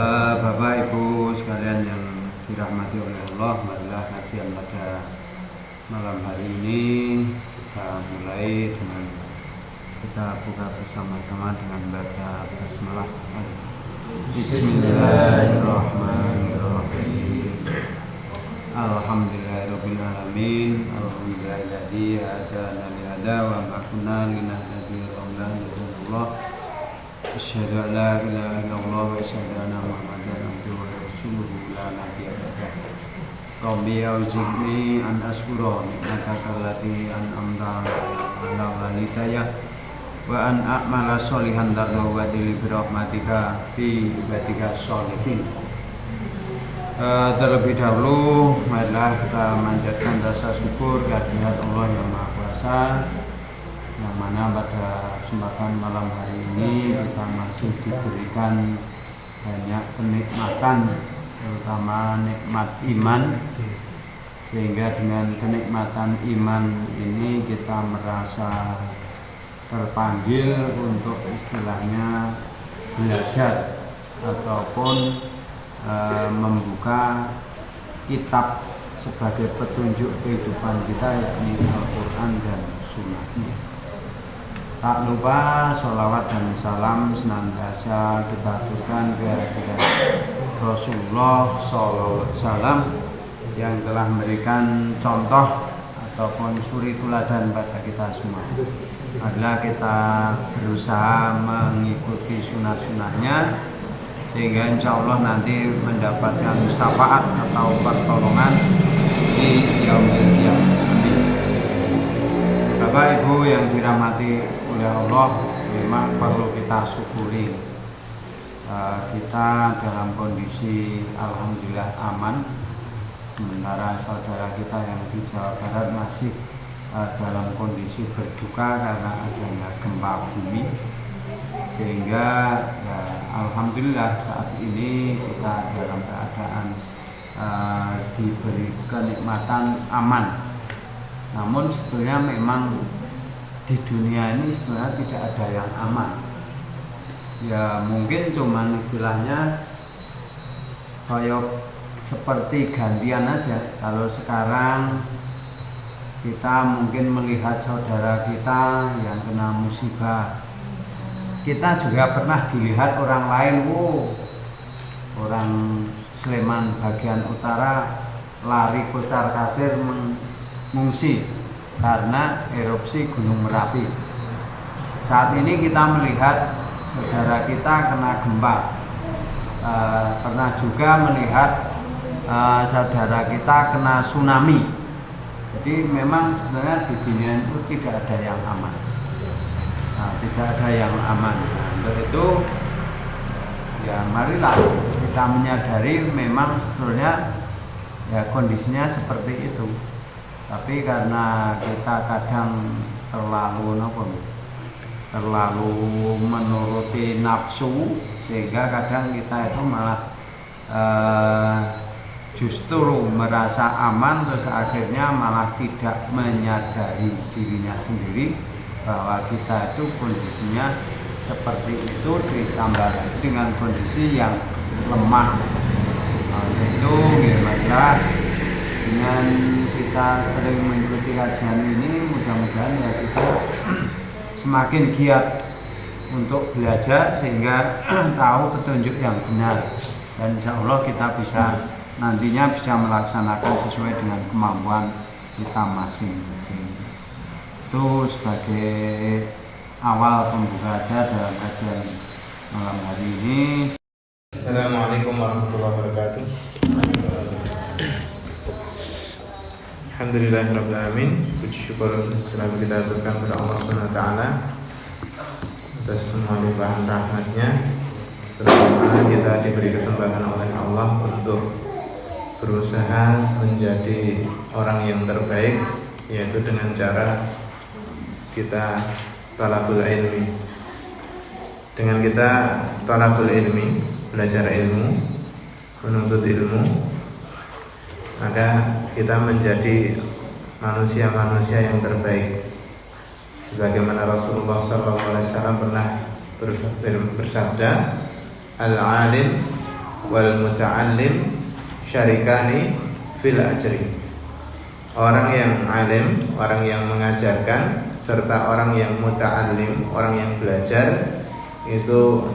Bapak Ibu sekalian yang dirahmati oleh Allah, marilah kajian pada malam hari ini kita mulai dengan kita buka bersama-sama dengan baca basmalah. Bismillahirrahmanirrahim. Alhamdulillahirabbil alamin. Alhamdulillahilladzi hadana li hada wa ma kunna linahtadiya laula an hadana. Asyhadu an la ilaha illallah wa asyhadu anna Muhammadan abduhu wa rasuluhu la nabiyya ba'dahu. Rabbi auzi'ni an ashkura ni'mataka allati an'amta 'ala walidayya wa an a'mala sholihan tardahu bi rahmatika fi ibadika sholihin. Terlebih dahulu marilah kita manjatkan rasa syukur kehadirat Allah yang Maha Kuasa, yang mana pada kesempatan malam hari ini kita masih diberikan banyak kenikmatan, terutama nikmat iman, sehingga dengan kenikmatan iman ini kita merasa terpanggil untuk istilahnya belajar ataupun membuka kitab sebagai petunjuk kehidupan kita, yakni Al-Quran dan Sunnah. Tak lupa sholawat dan salam senantiasa kita aturkan kepada Rasulullah SAW yang telah memberikan contoh ataupun suri teladan pada kita semua. Adalah kita berusaha mengikuti sunah-sunahnya, sehingga insya Allah nanti mendapatkan syafaat atau pertolongan di yaumil qiyamah. Bapak Ibu yang dirahmati oleh Allah, memang perlu kita syukuri. Kita dalam kondisi alhamdulillah aman, sementara saudara kita yang di Jawa Barat masih dalam kondisi berduka karena adanya gempa bumi. Sehingga ya, alhamdulillah saat ini kita dalam keadaan diberi kenikmatan aman. Namun sebenarnya memang di dunia ini sebenarnya tidak ada yang aman. Ya mungkin cuman istilahnya kayak seperti gantian aja. Kalau sekarang kita mungkin melihat saudara kita yang kena musibah, kita juga pernah dilihat orang lain, orang Sleman bagian utara lari kocar kacir mengungsi karena erupsi Gunung Merapi. Saat ini kita melihat saudara kita kena gempa. Pernah juga melihat saudara kita kena tsunami. Jadi memang sebenarnya di dunia itu tidak ada yang aman. Tidak ada yang aman. Untuk itu ya marilah kita menyadari memang sebetulnya ya kondisinya seperti itu. Tapi karena kita kadang terlalu menuruti nafsu, sehingga kadang kita itu malah justru merasa aman, terus akhirnya malah tidak menyadari dirinya sendiri bahwa kita itu kondisinya seperti itu, ditambah dengan kondisi yang lemah. Itu gimana dengan kita sering mengikuti kajian ini, mudah-mudahan ya kita semakin giat untuk belajar sehingga tahu petunjuk yang benar, dan insya Allah kita nantinya bisa melaksanakan sesuai dengan kemampuan kita masing-masing. Itu sebagai awal pembuka aja dalam kajian malam hari ini. Assalamualaikum warahmatullahi wabarakatuh. Alhamdulillahirrahmanirrahim. Puji syukur selalu kita aturkan kepada Allah SWT atas semua limpahan rahmatnya. Terutama kita diberi kesempatan oleh Allah untuk berusaha menjadi orang yang terbaik, yaitu dengan cara kita talabul ilmi. Dengan kita talabul ilmi, belajar ilmu, menuntut ilmu, maka kita menjadi manusia-manusia yang terbaik. Sebagaimana Rasulullah SAW pernah bersabda, al-alim wal muta'allim syarikani fil ajri. Orang yang alim, orang yang mengajarkan, serta orang yang muta'allim, orang yang belajar, itu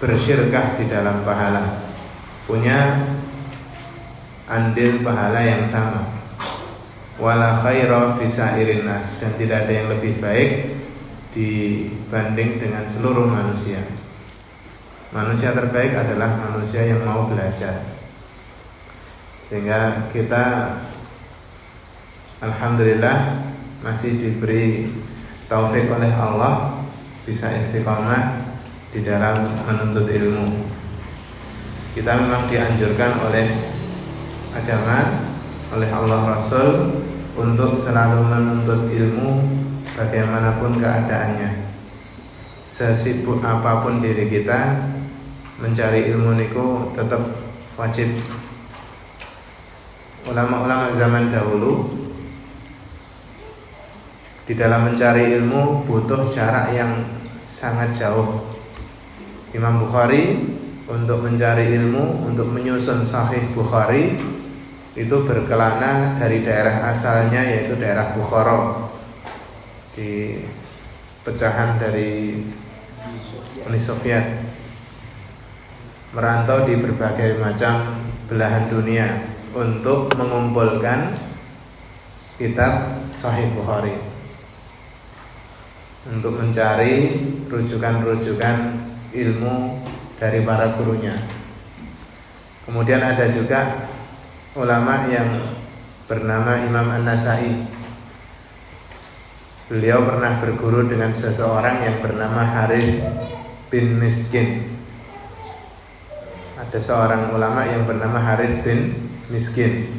bersyirkah di dalam pahala, punya andil pahala yang sama. Wala khaira fi sa'irin nas, dan tidak ada yang lebih baik dibanding dengan seluruh manusia. Manusia terbaik adalah manusia yang mau belajar. Sehingga kita alhamdulillah masih diberi taufik oleh Allah bisa istiqamah di dalam menuntut ilmu. Kita memang dianjurkan oleh agama, oleh Allah Rasul untuk selalu menuntut ilmu bagaimanapun keadaannya. Sesibuk apapun diri kita, mencari ilmu niku tetap wajib. Ulama-ulama zaman dahulu di dalam mencari ilmu butuh jarak yang sangat jauh. Imam Bukhari untuk mencari ilmu, untuk menyusun Sahih Bukhari, itu berkelana dari daerah asalnya, yaitu daerah Bukhara, di pecahan dari Uni Soviet, merantau di berbagai macam belahan dunia untuk mengumpulkan kitab Sahih Bukhari, untuk mencari rujukan-rujukan ilmu dari para gurunya. Kemudian ada juga ulama yang bernama Imam An-Nasai. Beliau pernah berguru dengan seseorang yang bernama Harith bin Miskin. Ada seorang ulama yang bernama Harith bin Miskin.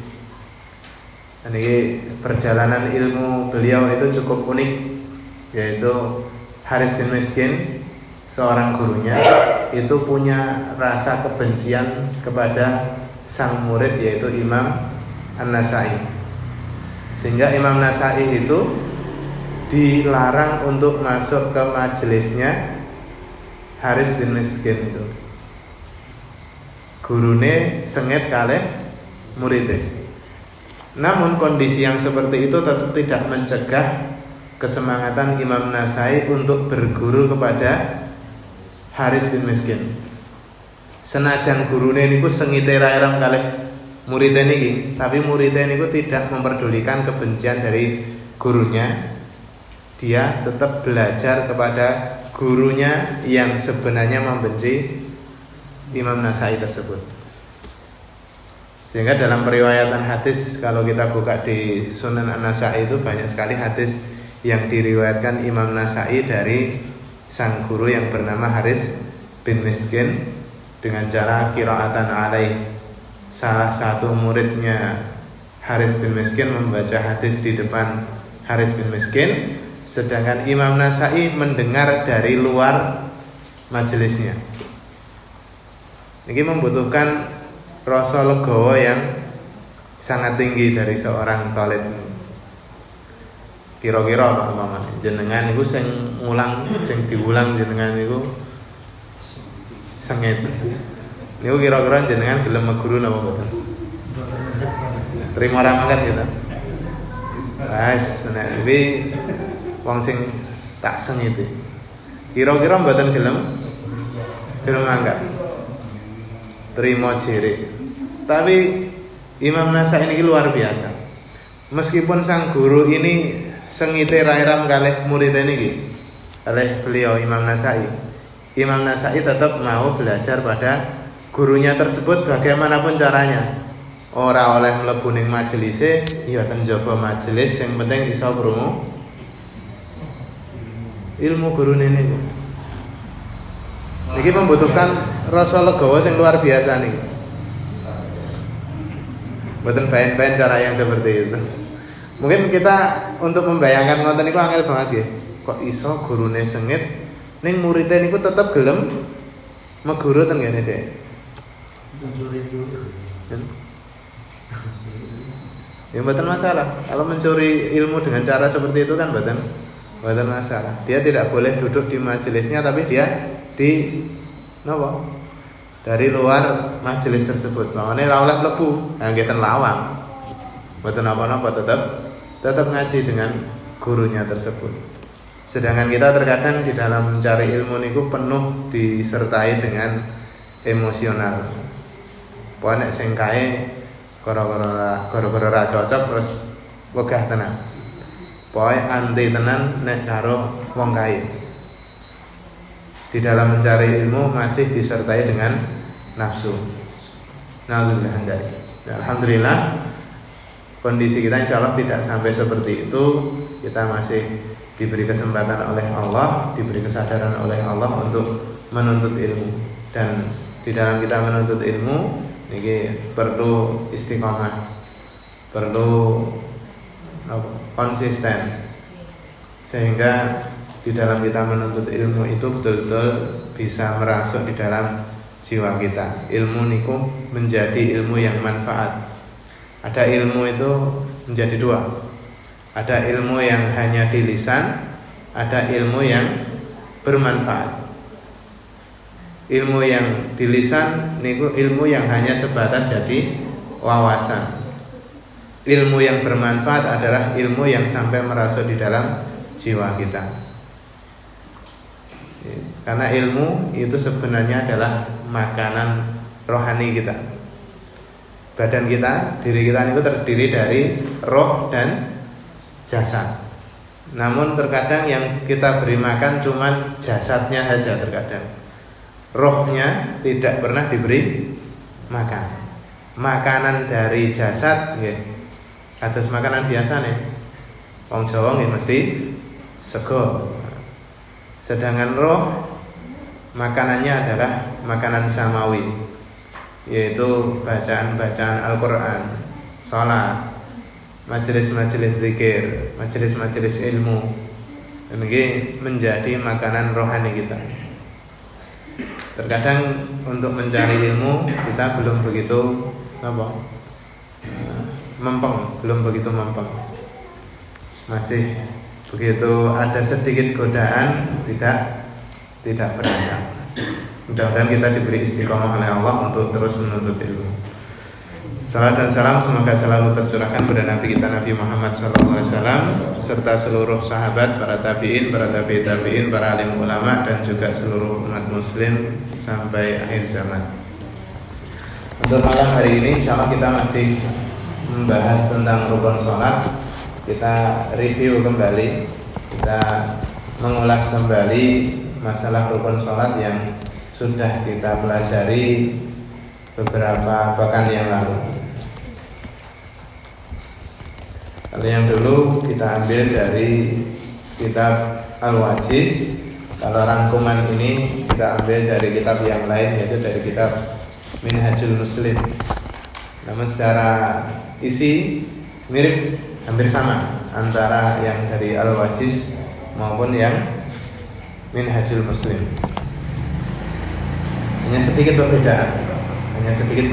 Ini perjalanan ilmu beliau itu cukup unik, yaitu Harith bin Miskin, seorang gurunya, itu punya rasa kebencian kepada sang murid, yaitu Imam An-Nasai. Sehingga Imam Nasai itu dilarang untuk masuk ke majelisnya Harith bin Miskin itu. Gurune sengit kalih muridnya. Namun kondisi yang seperti itu tetap tidak mencegah kesemangatan Imam Nasai untuk berguru kepada Harith bin Miskin. Senajan gurune niku sengite ra-eram kalih muridé niki, tapi muridé niku tidak memperdulikan kebencian dari gurunya. Dia tetap belajar kepada gurunya yang sebenarnya membenci Imam Nasai tersebut. Sehingga dalam periwayatan hadis, kalau kita buka di Sunan An-Nasai itu banyak sekali hadis yang diriwayatkan Imam Nasai dari sang guru yang bernama Harith bin Miskin dengan cara qiraatan alaih. Salah satu muridnya Harith bin Miskin membaca hadis di depan Harith bin Miskin, sedangkan Imam Nasai mendengar dari luar majelisnya. Ini membutuhkan rasa legowo yang sangat tinggi dari seorang talib. Kira-kira Pak Maman, jenengan niku sing ngulang, sing diulang jenengan niku sengit. Niku kira-kira jenengan gelem meguru napa mboten? Terima ra mangkat gitu. Wes, nek iki wong sing tak sengit iki. Kira-kira mboten gelem angkat. Terima jere. Tapi Imam Nasai ini luar biasa. Meskipun sang guru ini sengite ra-eram kalih murid niki, oleh beliau Imam Nasai. Imam Nasai tetap mau belajar pada gurunya tersebut bagaimanapun caranya. Ora oleh mlebu ning majelise, ya ten njaba majelis, yang penting iso krungu ilmu gurune niku. Niki membutuhkan rasa legowo sing luar biasa niki. Mboten baen-baen cara yang seperti itu. Mungkin kita untuk membayangkan ngoten niku angel banget nggih. Kok iso gurune sengit ning muridé niku tetep gelem meguru ten ngene Dek. Ya mboten masalah. Kalau mencuri ilmu dengan cara seperti itu kan mboten masalah. Dia tidak boleh duduk di majelisnya, tapi dia di napa? dari luar majelis tersebut. Makanya ora oleh mlebu, ngeten lawang. Mboten napa-napa, tetap ngaji dengan gurunya tersebut. Sedangkan kita terkadang di dalam mencari ilmu niku penuh disertai dengan emosional. Pokoke nek sing kae gara-gara ra cocok terus wegah tenan. Pokoke anti tenan nek karo wong kae. Di dalam mencari ilmu masih disertai dengan nafsu. Alhamdulillah kondisi kita insya Allah tidak sampai seperti itu. Kita masih diberi kesempatan oleh Allah, diberi kesadaran oleh Allah untuk menuntut ilmu. Dan di dalam kita menuntut ilmu ini perlu istiqomah, perlu konsisten, sehingga di dalam kita menuntut ilmu itu betul-betul bisa merasuk di dalam jiwa kita. Ilmu niku menjadi ilmu yang manfaat. Ada ilmu itu menjadi dua. Ada ilmu yang hanya di lisan, ada ilmu yang bermanfaat. Ilmu yang di lisan niku ilmu yang hanya sebatas jadi wawasan. Ilmu yang bermanfaat adalah ilmu yang sampai merasuk di dalam jiwa kita. Karena ilmu itu sebenarnya adalah makanan rohani kita. Badan kita, diri kita itu terdiri dari roh dan jasad. Namun terkadang yang kita beri makan cuman jasadnya saja terkadang. Rohnya tidak pernah diberi makan. Makanan dari jasad nggih. Kados makanan biasa nih. Wong Jawa nggih mesti sego. Sedangkan roh makanannya adalah makanan samawi, yaitu bacaan-bacaan Al-Quran, sholat, majelis-majelis zikir, majelis-majelis ilmu. Ini menjadi makanan rohani kita. Terkadang untuk mencari ilmu kita belum begitu mempeng, belum begitu mempeng. Masih begitu ada sedikit godaan tidak berangkat. Mudah-mudahan kita diberi istiqomah oleh Allah untuk terus menuntut ilmu. Salam dan salam semoga selalu tercurahkan pada Nabi kita Nabi Muhammad SAW serta seluruh sahabat, para tabi'in, para tabi'in, para alim ulama dan juga seluruh umat muslim sampai akhir zaman. Untuk malam hari ini insyaallah kita masih membahas tentang rukun sholat. Kita review kembali, kita mengulas kembali masalah rukun sholat yang sudah kita pelajari beberapa pekan yang lalu. Kalau yang dulu kita ambil dari kitab Al-Wajiz. Kalau rangkuman ini kita ambil dari kitab yang lain, yaitu dari kitab Minhajul Muslim. Namun secara isi mirip, hampir sama antara yang dari Al-Wajiz maupun yang Minhajul Muslim. Hanya sedikit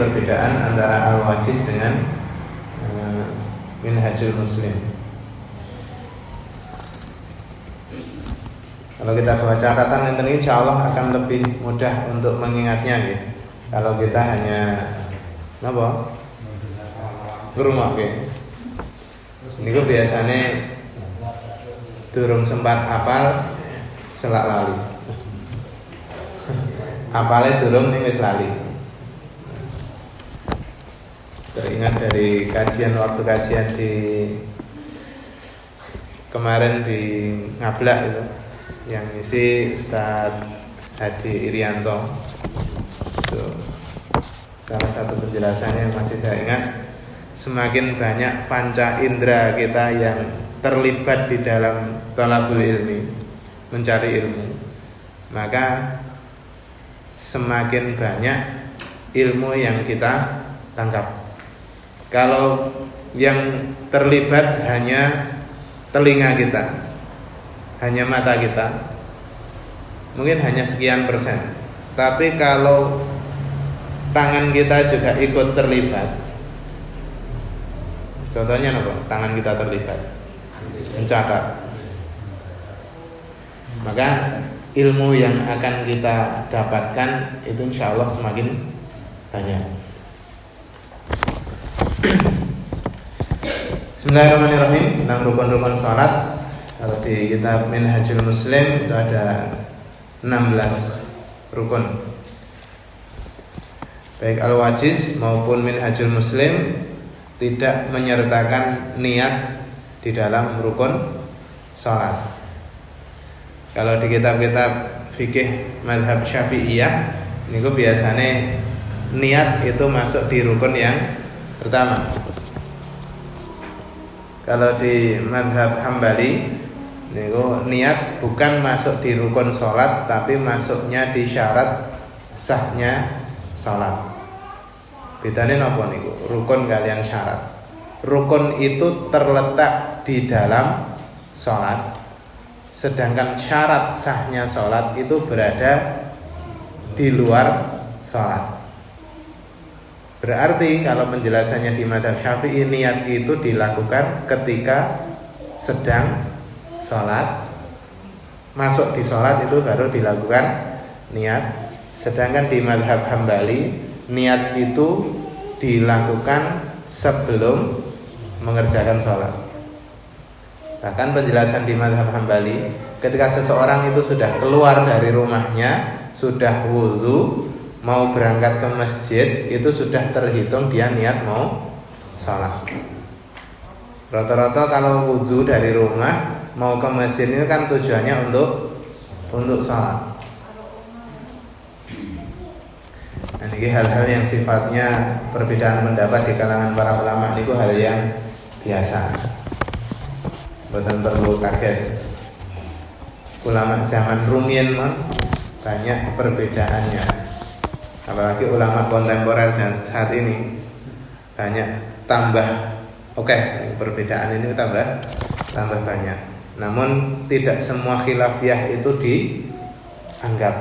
perbedaan antara Al-Wajiz dengan Minhajul Muslim. Kalau kita baca catatan ini insyaallah akan lebih mudah untuk mengingatnya ya. Kalau kita hanya ngrungok nggih. Niku biasanya durung sempat hafal selak lali. Hafale durung ning wis lali. Teringat dari waktu kajian di kemarin di Ngablak itu, yang isi Ustaz Haji Irianto. Itu salah satu penjelasannya yang masih saya ingat. Semakin banyak panca indera kita yang terlibat di dalam thalabul ilmi, mencari ilmu, maka semakin banyak ilmu yang kita tangkap. Kalau yang terlibat hanya telinga kita, hanya mata kita, mungkin hanya sekian persen. Tapi kalau tangan kita juga ikut terlibat, contohnya apa? Tangan kita terlibat mencatat, maka ilmu yang akan kita dapatkan itu insya Allah semakin banyak. Bismillahirrahmanirrahim. Tentang rukun-rukun sholat, kalau di kitab Minhajul Muslim itu ada 16 rukun. Baik Al-Wajiz maupun Minhajul Muslim tidak menyertakan niat di dalam rukun sholat. Kalau di kitab-kitab fikih mazhab Syafi'iyah ini biasanya niat itu masuk di rukun yang pertama. Kalau di mazhab Hambali niat bukan masuk di rukun sholat, tapi masuknya di syarat sahnya sholat. Bedanya apa niku? Rukun kalian syarat. Rukun itu terletak di dalam sholat, sedangkan syarat sahnya sholat itu berada di luar sholat. Berarti kalau penjelasannya di mazhab Syafi'i, niat itu dilakukan ketika sedang sholat. Masuk di sholat itu baru dilakukan niat. Sedangkan di mazhab Hambali, niat itu dilakukan sebelum mengerjakan sholat. Bahkan penjelasan di mazhab Hambali, ketika seseorang itu sudah keluar dari rumahnya, sudah wudhu, mau berangkat ke masjid, itu sudah terhitung dia niat mau sholat. Rata-rata kalau wudhu dari rumah mau ke masjid ini kan tujuannya untuk sholat. Nah, ini hal-hal yang sifatnya perbedaan pendapat di kalangan para ulama itu hal yang biasa. Bukan perlu kaget. Ulama zaman rumiyin banyak perbedaannya. Apalagi ulama kontemporer saat ini banyak tambah. Perbedaan ini tambah banyak. Namun tidak semua khilafiyah itu dianggap.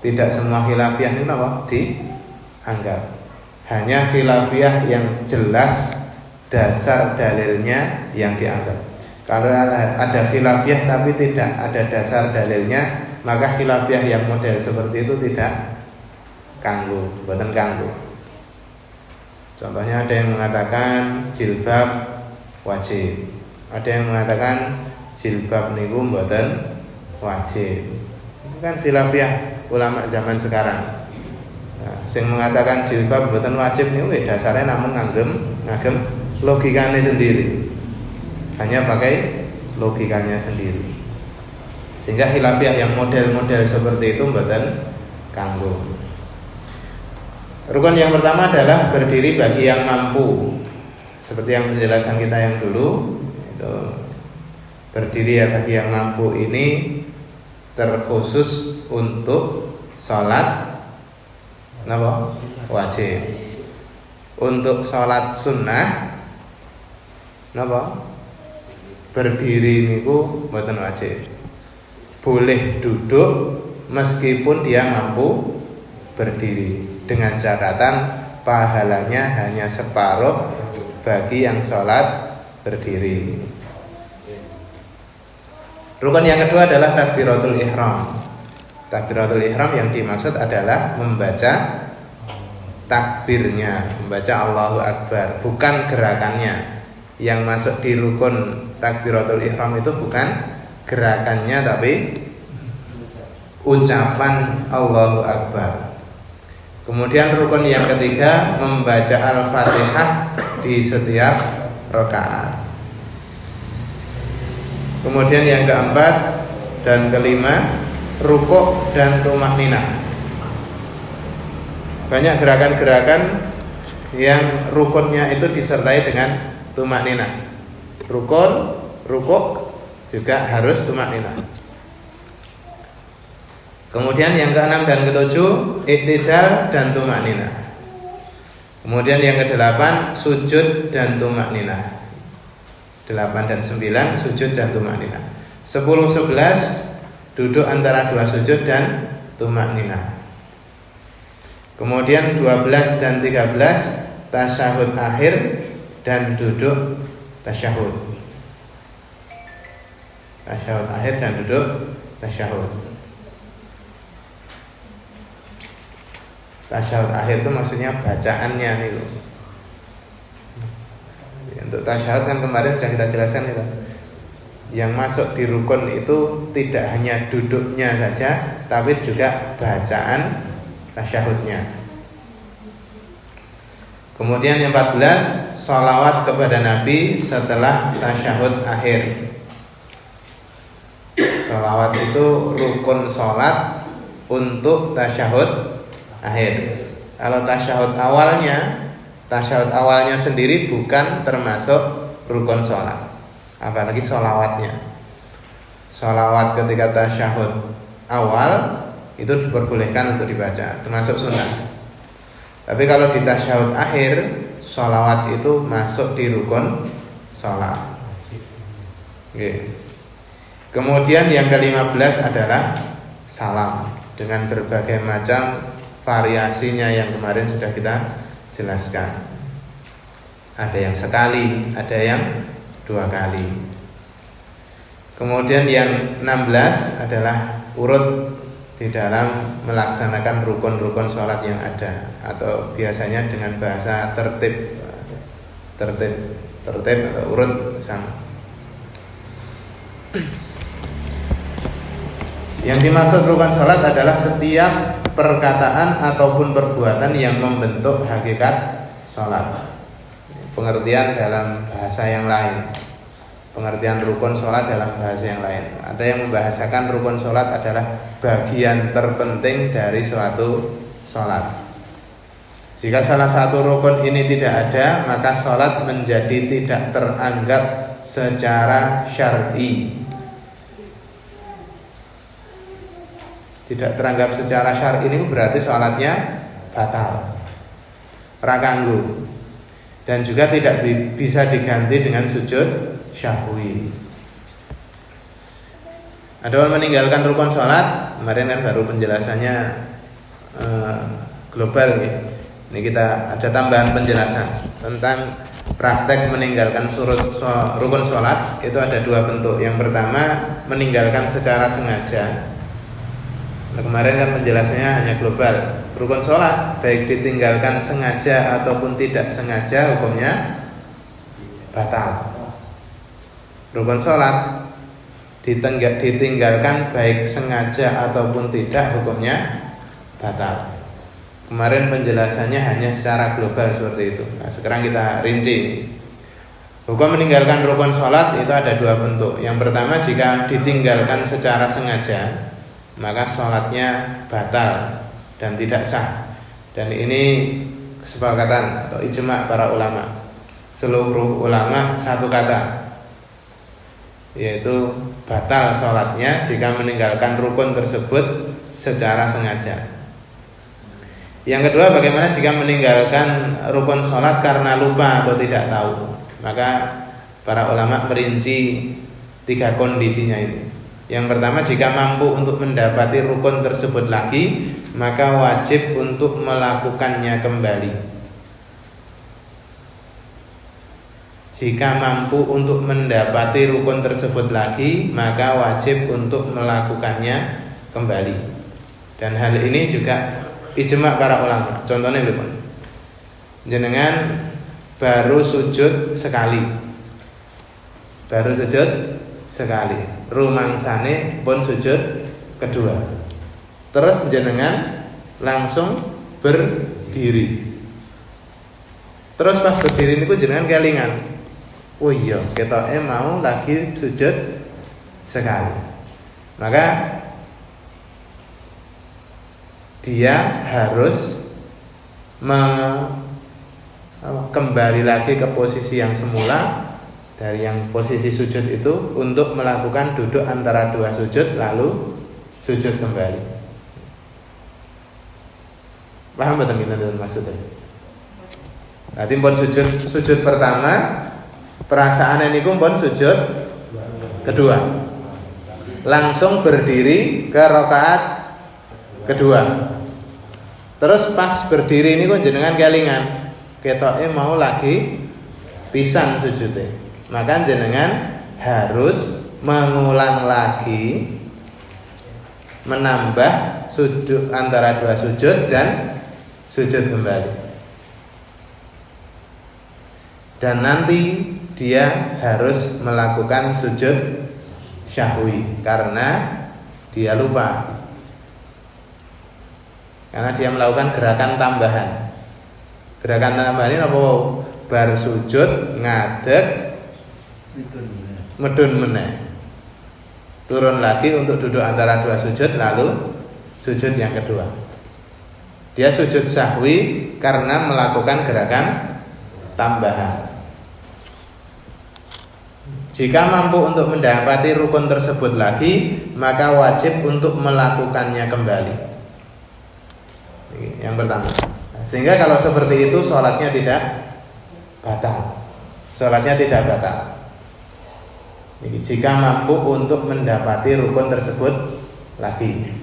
Tidak semua khilafiyah itu dianggap. Hanya khilafiyah yang jelas dasar dalilnya yang dianggap. Kalau ada khilafiyah tapi tidak ada dasar dalilnya, maka khilafiyah yang model seperti itu tidak bukan kanggu. Contohnya ada yang mengatakan jilbab wajib, ada yang mengatakan jilbab niku mboten wajib. Ini kan khilafiyah ulama zaman sekarang. Nah, yang mengatakan jilbab mboten wajib niku dasarnya namun ngagem logikanya sendiri. Hanya pakai logikanya sendiri. Sehingga khilafiyah yang model-model seperti itu mboten kanggo. Rukun yang pertama adalah berdiri bagi yang mampu. Seperti yang penjelasan kita yang dulu, itu berdiri bagi yang mampu ini terkhusus untuk sholat wajib. Untuk sholat sunnah berdiri niku mboten wajib. Boleh duduk meskipun dia mampu berdiri, dengan catatan pahalanya hanya separuh bagi yang sholat berdiri. Rukun yang kedua adalah takbiratul ihram. Takbiratul ihram yang dimaksud adalah membaca takbirnya, membaca Allahu Akbar, bukan gerakannya. Yang masuk di rukun takbiratul ihram itu bukan gerakannya tapi ucapan Allahu Akbar. Kemudian rukun yang ketiga membaca Al-Fatihah di setiap rakaat. Kemudian yang keempat dan kelima rukuk dan tumakninah. Banyak gerakan-gerakan yang rukunnya itu disertai dengan tumakninah. Rukuk juga harus tumakninah. Kemudian yang keenam dan ketujuh iktidal dan tumakninah. Kemudian yang kedelapan sujud dan tumakninah. 8 dan 9 sujud dan tumakninah. 10, 11 duduk antara dua sujud dan tumakninah. Kemudian 12 dan 13 tasyahud akhir dan duduk tasyahud. Tasyahud akhir dan duduk tasyahud. Tasyahud akhir itu maksudnya bacaannya nih. Untuk tasyahud kan kemarin sudah kita jelaskan itu. Yang masuk di rukun itu tidak hanya duduknya saja, tapi juga bacaan tasyahudnya. Kemudian yang 14, sholawat kepada Nabi setelah tasyahud akhir. Sholawat itu rukun sholat untuk tasyahud akhir. Kalau tasyahud awalnya sendiri bukan termasuk rukun sholat, apalagi sholawatnya. Sholawat ketika tasyahud awal itu diperbolehkan untuk dibaca, termasuk sunnah. Tapi kalau di tasyahud akhir, sholawat itu masuk di rukun sholat. Oke. Kemudian yang ke-15 adalah salam dengan berbagai macam variasinya yang kemarin sudah kita jelaskan. Ada yang sekali, ada yang 2 kali. Kemudian yang 16 adalah urut di dalam melaksanakan rukun-rukun sholat yang ada, atau biasanya dengan bahasa tertib atau urut sama. Yang dimaksud rukun sholat adalah setiap perkataan ataupun perbuatan yang membentuk hakikat sholat. Pengertian dalam bahasa yang lain, pengertian rukun sholat dalam bahasa yang lain. Ada yang membahasakan rukun sholat adalah bagian terpenting dari suatu sholat. Jika salah satu rukun ini tidak ada, maka sholat menjadi tidak teranggap secara syar'i. Tidak teranggap secara syar'i ini berarti sholatnya batal, rakanggu, dan juga tidak bisa diganti dengan sujud syahwi. Ada orang meninggalkan rukun sholat, kemarin kan baru penjelasannya global ya. Ini kita ada tambahan penjelasan tentang praktek meninggalkan rukun sholat. Itu ada 2 bentuk. Yang pertama, meninggalkan secara sengaja. Nah, kemarin kan penjelasannya hanya global. Rukun sholat baik ditinggalkan sengaja ataupun tidak sengaja, hukumnya batal. Rukun sholat ditinggalkan baik sengaja ataupun tidak, hukumnya batal. Kemarin penjelasannya hanya secara global seperti itu. Nah, sekarang kita rinci. Hukum meninggalkan rukun sholat itu ada 2 bentuk. Yang pertama, jika ditinggalkan secara sengaja, maka sholatnya batal dan tidak sah. Dan ini kesepakatan atau ijma' para ulama. Seluruh ulama satu kata, yaitu batal sholatnya jika meninggalkan rukun tersebut secara sengaja. Yang kedua, bagaimana jika meninggalkan rukun sholat karena lupa atau tidak tahu? Maka para ulama merinci 3 kondisinya ini. Yang pertama, jika mampu untuk mendapati rukun tersebut lagi, maka wajib untuk melakukannya kembali. Jika mampu untuk mendapati rukun tersebut lagi, maka wajib untuk melakukannya kembali. Dan hal ini juga ijma' para ulama. Contohnya lho, jenengan baru sujud sekali, rumangsane pun sujud kedua, terus jenengan langsung berdiri. Terus pas berdiri niku jenengan kelingan, oh iya ketoke mau lagi sujud sekali, maka dia harus kembali lagi ke posisi yang semula dari yang posisi sujud itu untuk melakukan duduk antara 2 sujud lalu sujud kembali. Paham betul kita maksudnya? Nanti pun sujud pertama, perasaan ini pun sujud kedua, langsung berdiri ke rakaat kedua. Terus pas berdiri ini kok jenengan kelingan, ketoke mau lagi pisan sujudnya, maka jenengan harus mengulang lagi menambah sujud antara dua sujud dan sujud kembali. Dan nanti dia harus melakukan sujud syahwi karena dia lupa. Karena dia melakukan gerakan tambahan. Gerakan tambahan ini apa? Bar sujud ngadeg medun meneh. Turun lagi untuk duduk antara dua sujud, lalu sujud yang kedua. Dia sujud sahwi karena melakukan gerakan tambahan. Jika mampu untuk mendapati rukun tersebut lagi, maka wajib untuk melakukannya kembali. Yang pertama. Sehingga kalau seperti itu sholatnya tidak batal. Sholatnya tidak batal. Jika mampu untuk mendapati rukun tersebut lagi.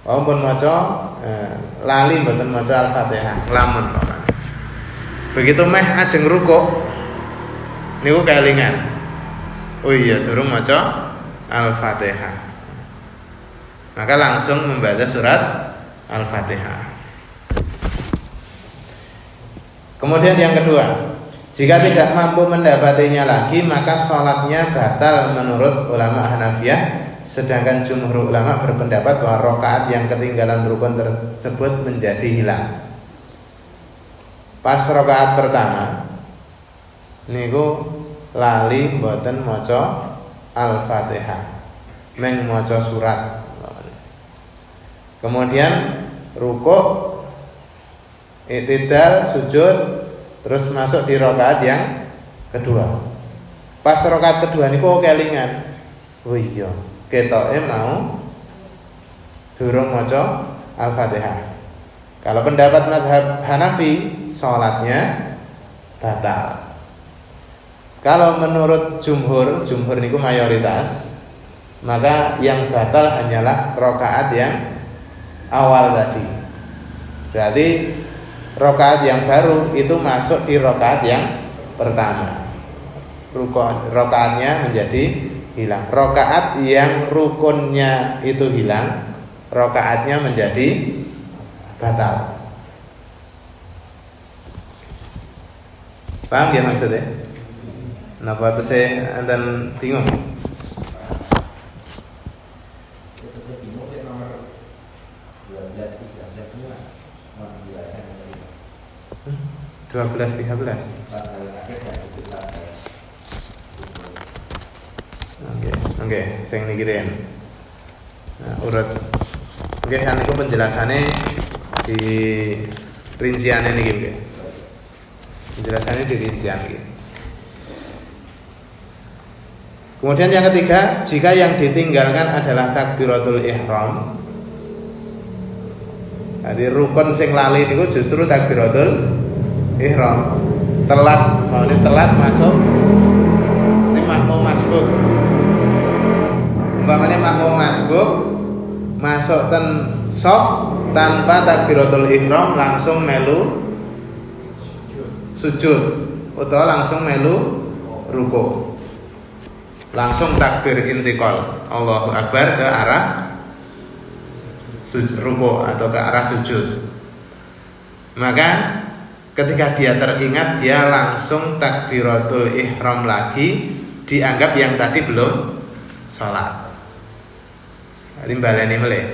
Walaupun maca lali mboten maca Al-Fatihah, lamun kok. Begitu meh ajeng rukuk niku kelingan. Oh iya durung maca Al-Fatihah. Maka langsung membaca surat Al-Fatihah. Kemudian yang kedua, jika tidak mampu mendapatinya lagi, maka sholatnya batal menurut ulama Hanafiyah. Sedangkan jumhur ulama berpendapat bahwa rakaat yang ketinggalan rukun tersebut menjadi hilang. Pas rakaat pertama niku lali mboten maca Al-Fatihah, meng maca surat. Kemudian rukuk, i'tidal, sujud, terus masuk di rakaat yang kedua. Pas rakaat kedua niku kelingan. Oh iya, ketoke mau durung maca Al-Fatihah. Kalau pendapat mazhab Hanafi, salatnya batal. Kalau menurut jumhur niku mayoritas, maka yang batal hanyalah rakaat yang awal tadi. Berarti rakaat yang baru itu masuk di rakaat yang pertama. Rakaatnya menjadi hilang. Rakaat yang rukunnya itu hilang, rakaatnya menjadi batal. Paham ya maksudnya? Napa tuh saya enten bingung? 12-13. Oke, sing niki den. Nah, urut. Oke, kan niku penjelasannya di rinciannya niki nggih. Penjelasannya di rincian niki. Kemudian yang ketiga, jika yang ditinggalkan adalah takbiratul ihram. Jadi rukun sing lali niku justru takbiratul ihram. Telat masuk ini makmum masbuk. Umpamane makmum masbuk masuk ten shaf tanpa takbiratul ihram langsung melu sujud atau langsung melu ruku. Langsung takbir intikal Allahu Akbar ke arah ruku atau ke arah sujud. Maka ketika dia teringat, dia langsung takbiratul ihram lagi, dianggap yang tadi belum sholat. Jadi baleni meleh.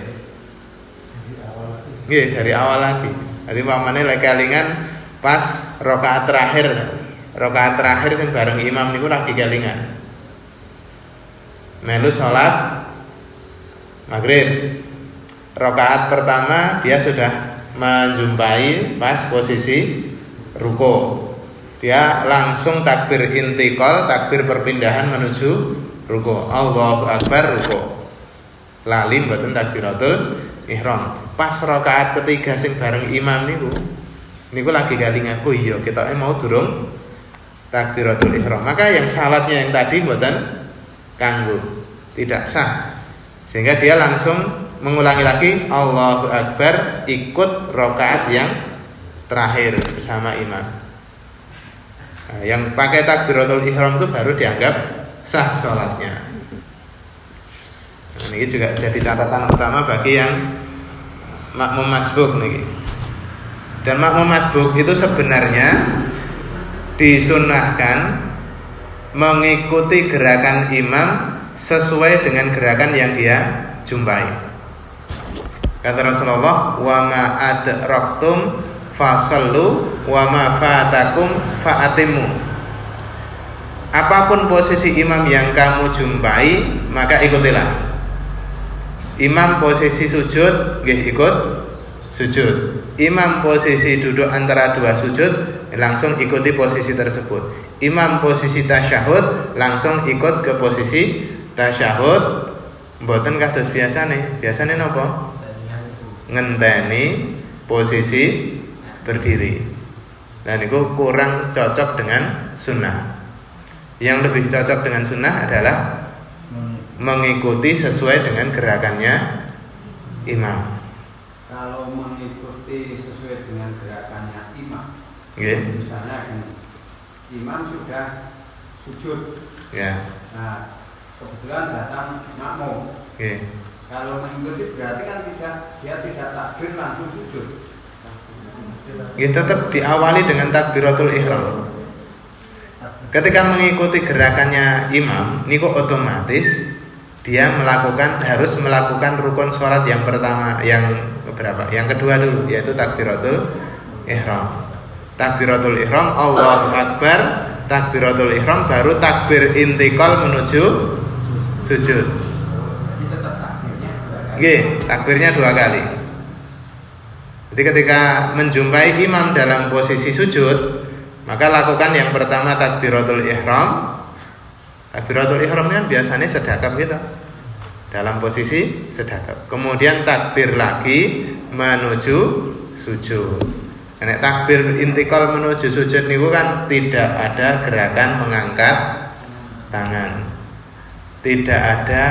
Nggih, dari awal lagi. Jadi pamane lek kelingan pas rakaat terakhir sing bareng imam niku lagi kelingan. Melu sholat maghrib. Rakaat pertama dia sudah menjumpai pas posisi ruku. Dia langsung takbir intikal, takbir perpindahan menuju ruku. Allahu Akbar ruku. Lali mboten takbiratul ihram. Pas rakaat ketiga sing bareng imam niku lagi galingan. Oh iya, kita mau durung takbiratul ihram. Maka yang salatnya yang tadi mboten kanggo, tidak sah. Sehingga dia langsung mengulangi lagi Allahu Akbar, ikut rakaat yang terakhir bersama imam. Nah, yang pakai takbiratul ihram itu baru dianggap sah sholatnya. Ini juga jadi catatan utama bagi yang makmum masbuk nih. Dan makmum masbuk itu sebenarnya disunahkan mengikuti gerakan imam sesuai dengan gerakan yang dia jumpai. Kata Rasulullah, "Wa ma adraktum fasallu wa ma fatakum fa'atimu." Apapun posisi imam yang kamu jumpai, maka ikutilah. Imam posisi sujud, nggih ikut sujud. Imam posisi duduk antara dua sujud, langsung ikuti posisi tersebut. Imam posisi tasyahud, langsung ikut ke posisi tasyahud. Mboten kados biasane. Biasane napa? Ngenteni posisi berdiri. Dan itu kurang cocok dengan sunnah. Yang lebih cocok dengan sunnah adalah mengikuti sesuai dengan gerakannya imam. Kalau mengikuti sesuai dengan gerakannya imam, misalnya imam sudah sujud, nah kebetulan datang makmum. Kalau mengikuti berarti kan dia tidak takbir langsung sujud. Tetap diawali dengan takbiratul ihram. Ketika mengikuti gerakannya imam, niku otomatis dia harus melakukan rukun sholat yang pertama, yang berapa? Yang kedua dulu, yaitu takbiratul ihram. Takbiratul ihram, Allahu Akbar, takbiratul ihram, baru takbir intikal menuju sujud. Takbirnya 2 kali. Jadi ketika menjumpai imam dalam posisi sujud, maka lakukan yang pertama takbiratul ihram. Takbiratul ihram kan biasanya sedekap gitu, dalam posisi sedekap. Kemudian takbir lagi menuju sujud. Nek takbir intikal menuju sujud niku kan tidak ada gerakan mengangkat tangan. Tidak ada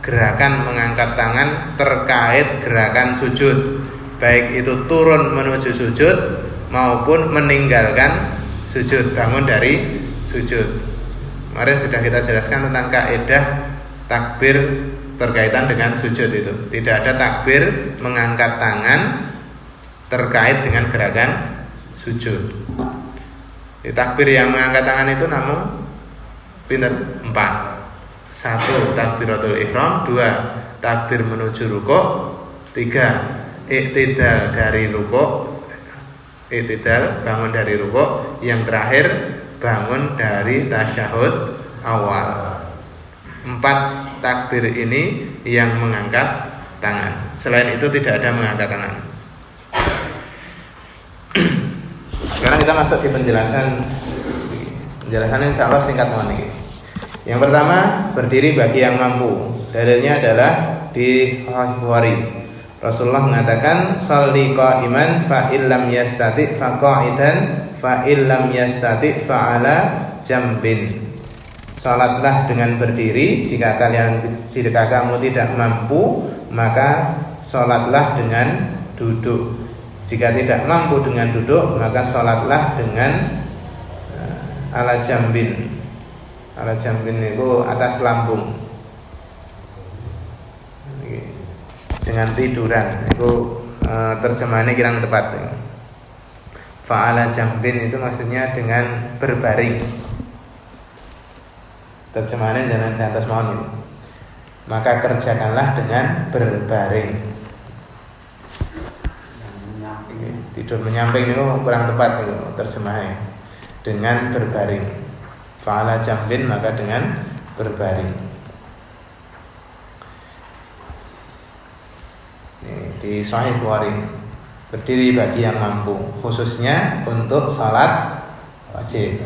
gerakan mengangkat tangan terkait gerakan sujud, baik itu turun menuju sujud maupun meninggalkan sujud, bangun dari sujud. Kemarin sudah kita jelaskan tentang kaidah takbir berkaitan dengan sujud itu. Tidak ada takbir mengangkat tangan terkait dengan gerakan sujud. Di takbir yang mengangkat tangan itu namun pinter 4. 1 takbiratul ihram, 2 takbir menuju rukuk, 3 iktidal dari rukuk, iktidal bangun dari rukuk, yang terakhir bangun dari tasyahud awal. 4 takbir ini yang mengangkat tangan. Selain itu tidak ada mengangkat tangan. Sekarang kita masuk di penjelasan insya Allah singkat mohon. Yang pertama, berdiri bagi yang mampu. Dalilnya adalah di Sahih Bukhari. Rasulullah mengatakan, "Shalli qa'iman fa illam yastati' fa qa'idan fa illam yastati' fa 'ala jambin." Salatlah dengan berdiri, jika kamu tidak mampu, maka salatlah dengan duduk. Jika tidak mampu dengan duduk, maka salatlah dengan ala jambin. Ala jambin itu atas lambung. Dengan tiduran. Itu terjemahannya kurang tepat. Fa'ala jambin itu maksudnya dengan berbaring. Terjemahannya jangan di atas mohon itu. Maka kerjakanlah dengan berbaring. Tidur menyamping itu kurang tepat itu terjemahannya. Dengan berbaring. Fa'ala jambin maka dengan berbaring. Di Sahih Bukhari, berdiri bagi yang mampu, khususnya untuk sholat wajib.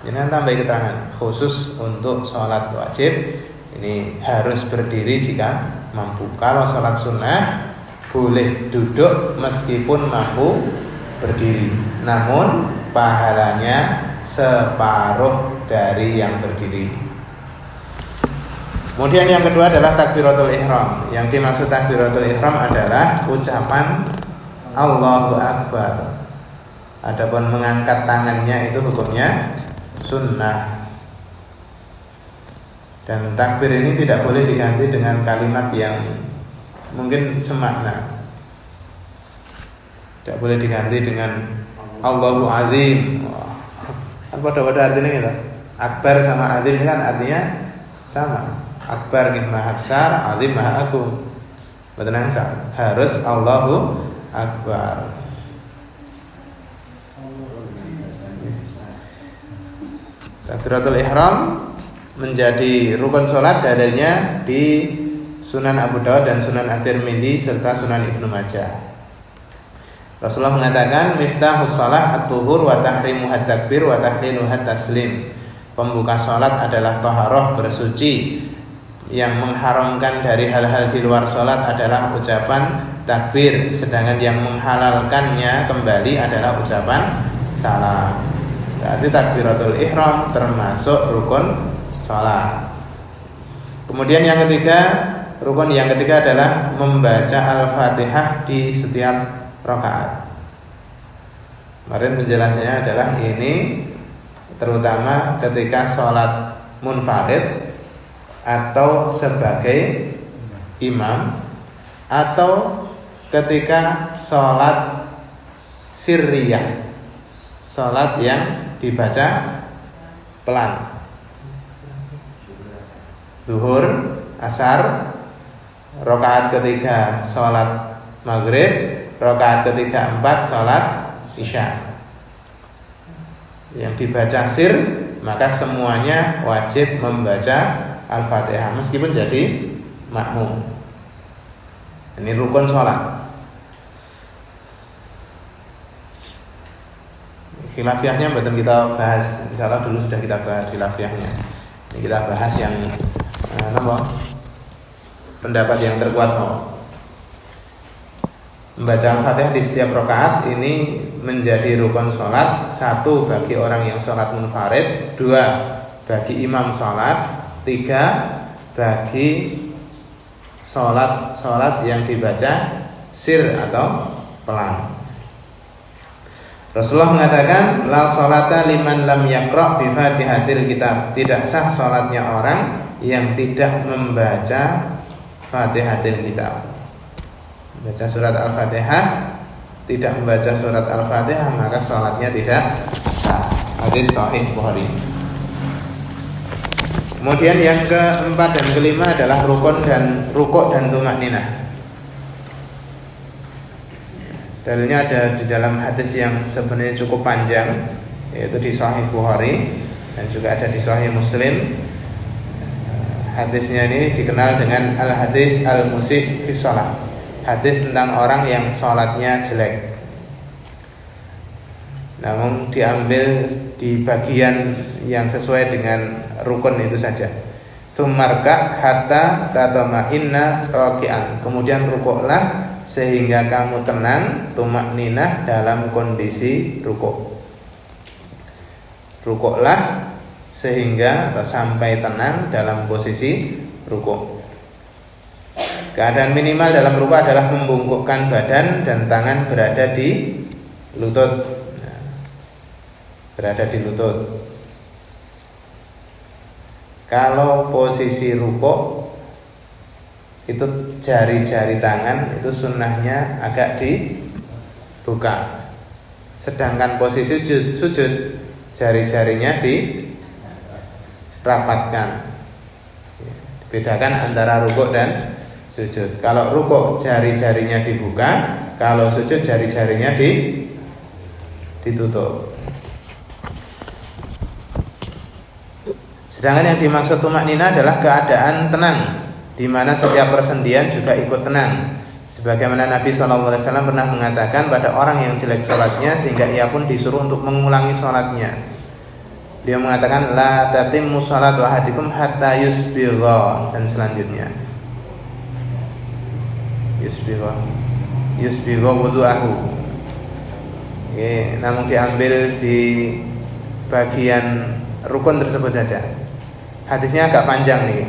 Ini tambah keterangan khusus untuk sholat wajib. Ini harus berdiri jika mampu. Kalau sholat sunnah boleh duduk meskipun mampu berdiri, namun pahalanya separuh dari yang berdiri. Kemudian yang kedua adalah takbiratul ihram. Yang dimaksud takbiratul ihram adalah ucapan Allahu Akbar. Adapun mengangkat tangannya itu hukumnya sunnah. Dan takbir ini tidak boleh diganti dengan kalimat yang mungkin semakna. Tidak boleh diganti dengan Allahu Azim. Kan pada artinya gitu. Akbar sama azim kan artinya sama. Akbar ini maha besar, azim maha agung. Betul sama. Harus Allahu Akbar. Takbiratul ihram menjadi rukun sholat dalilnya di Sunan Abu Dawud dan Sunan At-Tirmidzi serta Sunan Ibnu Majah. Rasulullah mengatakan miftahus shalah at-tuhur wa tahrimuhat takbir wa tahliluhat taslim. Pembuka sholat adalah taharah bersuci. Yang mengharamkan dari hal-hal di luar sholat adalah ucapan takbir, sedangkan yang menghalalkannya kembali adalah ucapan salam. Berarti takbiratul ihram termasuk rukun sholat. Kemudian yang ketiga, rukun yang ketiga adalah membaca Al-Fatihah di setiap rakaat. Kemarin penjelasannya adalah ini terutama ketika sholat munfarid atau sebagai imam atau ketika sholat sirriyah, sholat yang dibaca pelan. Zuhur, asar, rakaat ketiga sholat maghrib, rakaat ketiga 4 sholat isya. Yang dibaca sir, maka semuanya wajib membaca Al-Fatihah meskipun jadi makmum. Ini rukun sholat. Khilafiyahnya betul kita bahas. Insyaallah dulu sudah kita bahas khilafiyahnya. Ini kita bahas yang pendapat yang terkuat membaca Al-Fatihah di setiap rakaat ini menjadi rukun sholat. 1 bagi orang yang sholat munfarid, 2 bagi imam sholat, 3 bagi sholat yang dibaca sir atau pelan. Rasulullah mengatakan la sholata liman lam yaqra' bi fatihatil kitab. Tidak sah sholatnya orang yang tidak membaca Fatihatil kitab. Baca surat Al-Fatihah, tidak membaca surat Al-Fatihah, maka sholatnya tidak sah. Hadis sahih Bukhari. Kemudian yang keempat dan kelima adalah rukun dan rukuk dan tumakninah. Dalilnya ada di dalam hadis yang sebenarnya cukup panjang, yaitu di Sahih Bukhari dan juga ada di Sahih Muslim. Hadisnya ini dikenal dengan al-hadis al-musyi' fi shalah. Hadis tentang orang yang sholatnya jelek, namun diambil di bagian yang sesuai dengan rukun itu saja. Tsummarka hatta tatama'inna raki'an. Kemudian rukuklah sehingga kamu tenang, tumakninah dalam kondisi rukuk. Rukuklah sehingga atau sampai tenang dalam posisi rukuk. Keadaan minimal dalam rukuk adalah membungkukkan badan dan tangan berada di lutut. Berada di lutut. Kalau posisi rukuk itu jari-jari tangan itu sunnahnya agak dibuka. Sedangkan posisi sujud jari-jarinya dirapatkan. Bedakan antara rukuk dan sujud. Kalau rukuk jari-jarinya dibuka, kalau sujud jari-jarinya ditutup. Sedangkan yang dimaksud tumakninah adalah keadaan tenang, di mana setiap persendian juga ikut tenang. Sebagaimana Nabi SAW pernah mengatakan pada orang yang jelek sholatnya sehingga ia pun disuruh untuk mengulangi sholatnya. Dia mengatakan la tatimmu sholatu ahadikum hatta yusbigha, dan selanjutnya yusbigha wudu'ahu. Namun diambil di bagian rukun tersebut saja. Hadisnya agak panjang nih.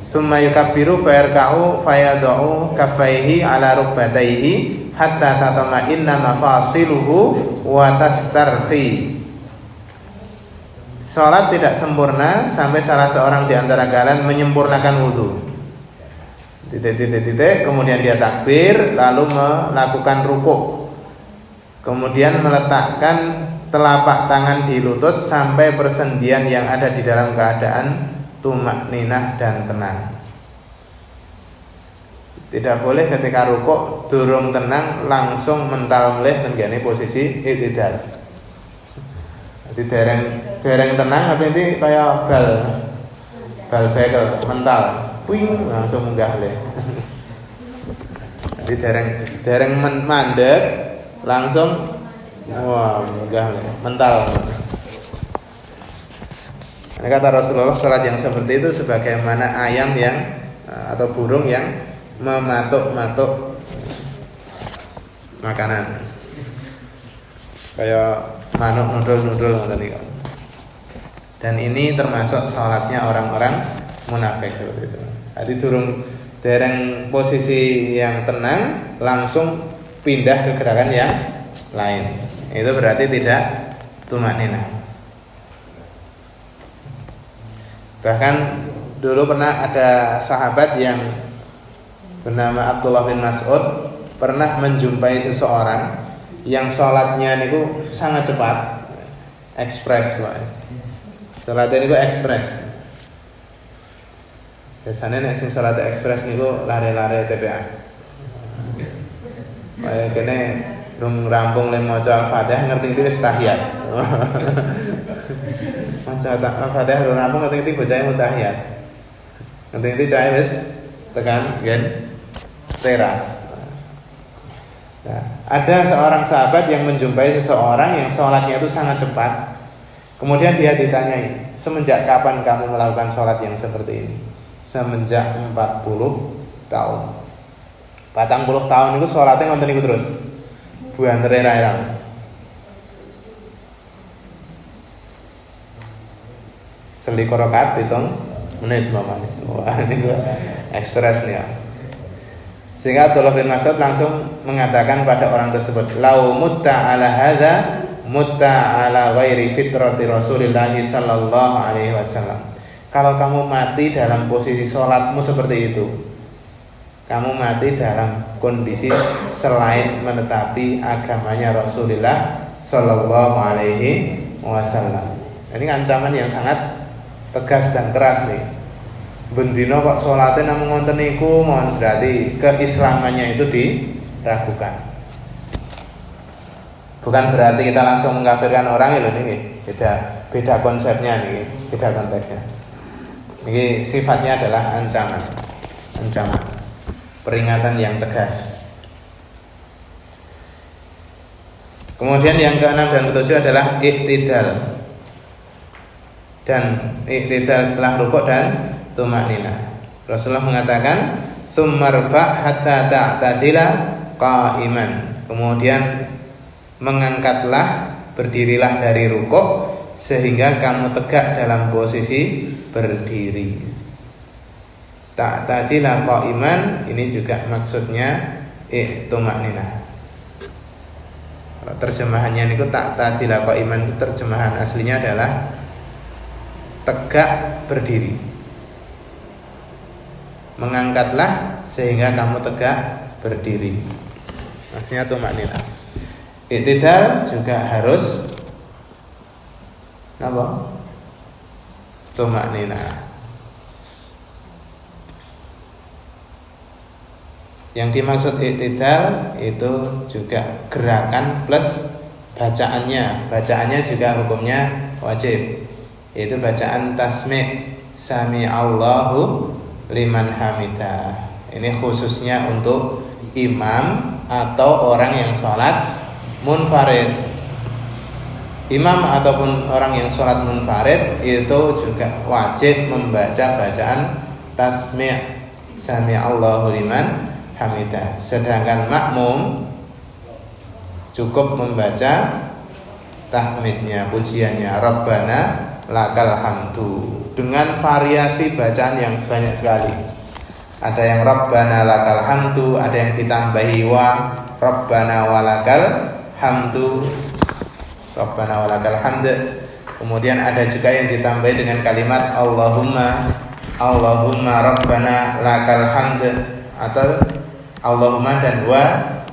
Summa yukabbiru fayarka'u fayada'u kaffaihi ala rukbatayhi hatta tatama'inna mafasiluhu wa tastarfi. Sholat tidak sempurna sampai salah seorang di antara kalian menyempurnakan wudhu. Kemudian dia takbir, lalu melakukan rukuk, kemudian meletakkan telapak tangan di lutut sampai persendian yang ada di dalam keadaan tumak ninah dan tenang. Tidak boleh ketika rukuk durung tenang langsung mental meleh nenggane posisi i'tidal. Jadi dereng tenang tapi ini kayak bal bekel mental, wing langsung munggah leh. Jadi dereng mandek langsung wah munggah leh, mental. Ini kata Rasulullah, salat yang seperti itu sebagaimana ayam yang atau burung yang mematuk-matuk makanan, kayak manuk nudul-nudul ngoten niku. Dan ini termasuk salatnya orang-orang munafik seperti itu. Jadi dereng posisi yang tenang langsung pindah ke gerakan yang lain. Itu berarti tidak tumaninah. Bahkan dulu pernah ada sahabat yang bernama Abdullah bin Mas'ud pernah menjumpai seseorang yang sholatnya niku sangat cepat, ekspres, sholatnya niku ekspres. Biasanya nek sing sholat ekspres niku lare-lare TPA. Kayak kene rung rampung le maca Al-Fatihah ngerti iki wis tahiyat. Maca Al-Fatihah rung rampung ngerti iki bocah mutahiyat. Ngerti iki cah wis tekan gen teras. Nah, ada seorang sahabat yang menjumpai seseorang yang sholatnya itu sangat cepat. Kemudian dia ditanyai, semenjak kapan kamu melakukan sholat yang seperti ini? Semenjak 40 tahun. 40 tahun itu sholatnya ngonten niku terus. Buantere ra irang. Selikur rakaat hitung menit mamane. Wah, ini ekspres nih ya. Sehingga Abdullah bin Mas'ud langsung mengatakan pada orang tersebut, "Lau mutta ala hadza mutta ala ghairi fitrati Rasulillah sallallahu alaihi wasallam." Kalau kamu mati dalam posisi sholatmu seperti itu, kamu mati dalam kondisi selain menetapi agamanya Rasulullah sallallahu alaihi wasallam. Ini ancaman yang sangat tegas dan keras nih. Bendino kok sholatnya namun ngonten niku, mohon berarti keislamannya itu diragukan. Bukan berarti kita langsung mengkafirkan orang itu nih, beda konsepnya nih, beda konteksnya. Ini sifatnya adalah ancaman, peringatan yang tegas. Kemudian yang keenam dan ketujuh adalah i'tidal. Dan i'tidal setelah rukuk dan tumakninah. Rasulullah mengatakan, "Tsummarfa hatta ta'tadila qa'iman." Kemudian mengangkatlah, berdirilah dari rukuk sehingga kamu tegak dalam posisi berdiri. Ta'tadila qa'iman ini juga maksudnya tumakninah. Kalau terjemahannya niku ta'tadila qa'iman itu terjemahan aslinya adalah tegak berdiri. Mengangkatlah sehingga kamu tegak berdiri. Maksudnya tumakninah. I'tidal juga harus apa? Tumakninah. Yang dimaksud i'tidal itu juga gerakan plus bacaannya. Bacaannya juga hukumnya wajib. Yaitu bacaan tasmi' sami Allahu liman hamidah. Ini khususnya untuk imam atau orang yang sholat munfarid. Imam ataupun orang yang sholat munfarid itu juga wajib membaca bacaan tasmi' sami Allahu liman hamidah. Sedangkan makmum cukup membaca tahmidnya, pujiannya, Rabbana lakal hamdu, dengan variasi bacaan yang banyak sekali. Ada yang Rabbana lakal hamdu, ada yang ditambahi wa Rabbana walakal hamdu, Rabbana walakal hamd. Kemudian ada juga yang ditambahi dengan kalimat Allahumma Rabbana lakal hamd, atau Allahumma dan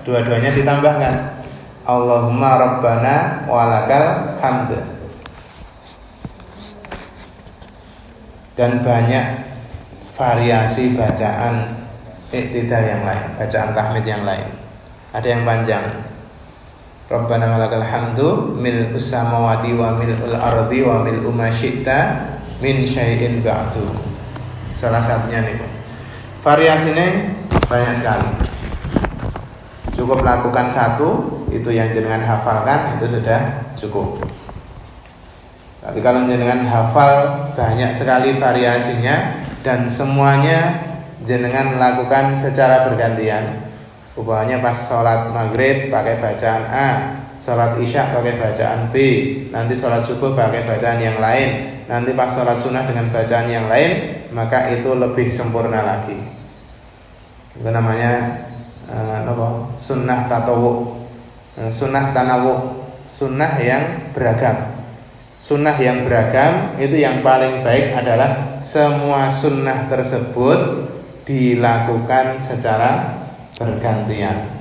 dua-duanya ditambahkan Allahumma Rabbana walakal hamd. Dan banyak variasi bacaan iktidal yang lain, bacaan tahmid yang lain. Ada yang panjang, Rabbana walakal hamdu mil'us samawati wa mil'ul ardi wa mil'u ma syi'ta min syai'in ba'du. Salah satunya nih, variasinya banyak sekali. Cukup lakukan satu, itu yang jenengan hafalkan, itu sudah cukup. Tapi kalau jenengan hafal banyak sekali variasinya dan semuanya jenengan lakukan secara bergantian. Umpamanya pas sholat maghrib pakai bacaan A, sholat isya pakai bacaan B, nanti sholat subuh pakai bacaan yang lain, nanti pas sholat sunnah dengan bacaan yang lain, maka itu lebih sempurna lagi. Itu namanya sunnah tatawu, sunnah tanawu, sunnah yang beragam. Sunnah yang beragam itu yang paling baik adalah semua sunnah tersebut dilakukan secara bergantian.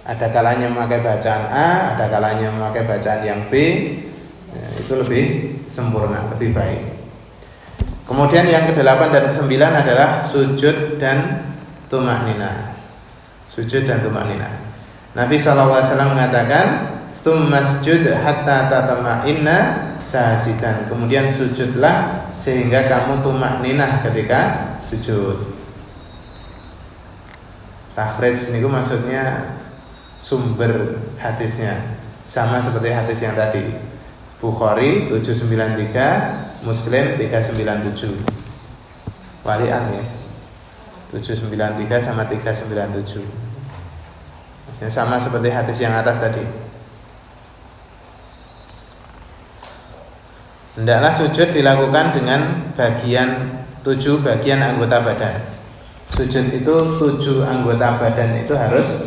Ada kalanya memakai bacaan A, ada kalanya memakai bacaan yang B, itu lebih sempurna, lebih baik. Kemudian yang ke-8 dan ke-9 adalah sujud dan tumakninah. Sujud dan tumakninah. Nabi SAW mengatakan, "Tsummasjud hatta tatama'inna sajidan." Kemudian sujudlah sehingga kamu tumakninah ketika sujud. Takhrij niku maksudnya sumber hadisnya sama seperti hadis yang tadi. Bukhari 793, Muslim 397. Walian ya. 793 sama 397. Maksudnya sama seperti hadis yang atas tadi. Hendaklah sujud dilakukan dengan 7 bagian anggota badan. Sujud itu 7 anggota badan itu harus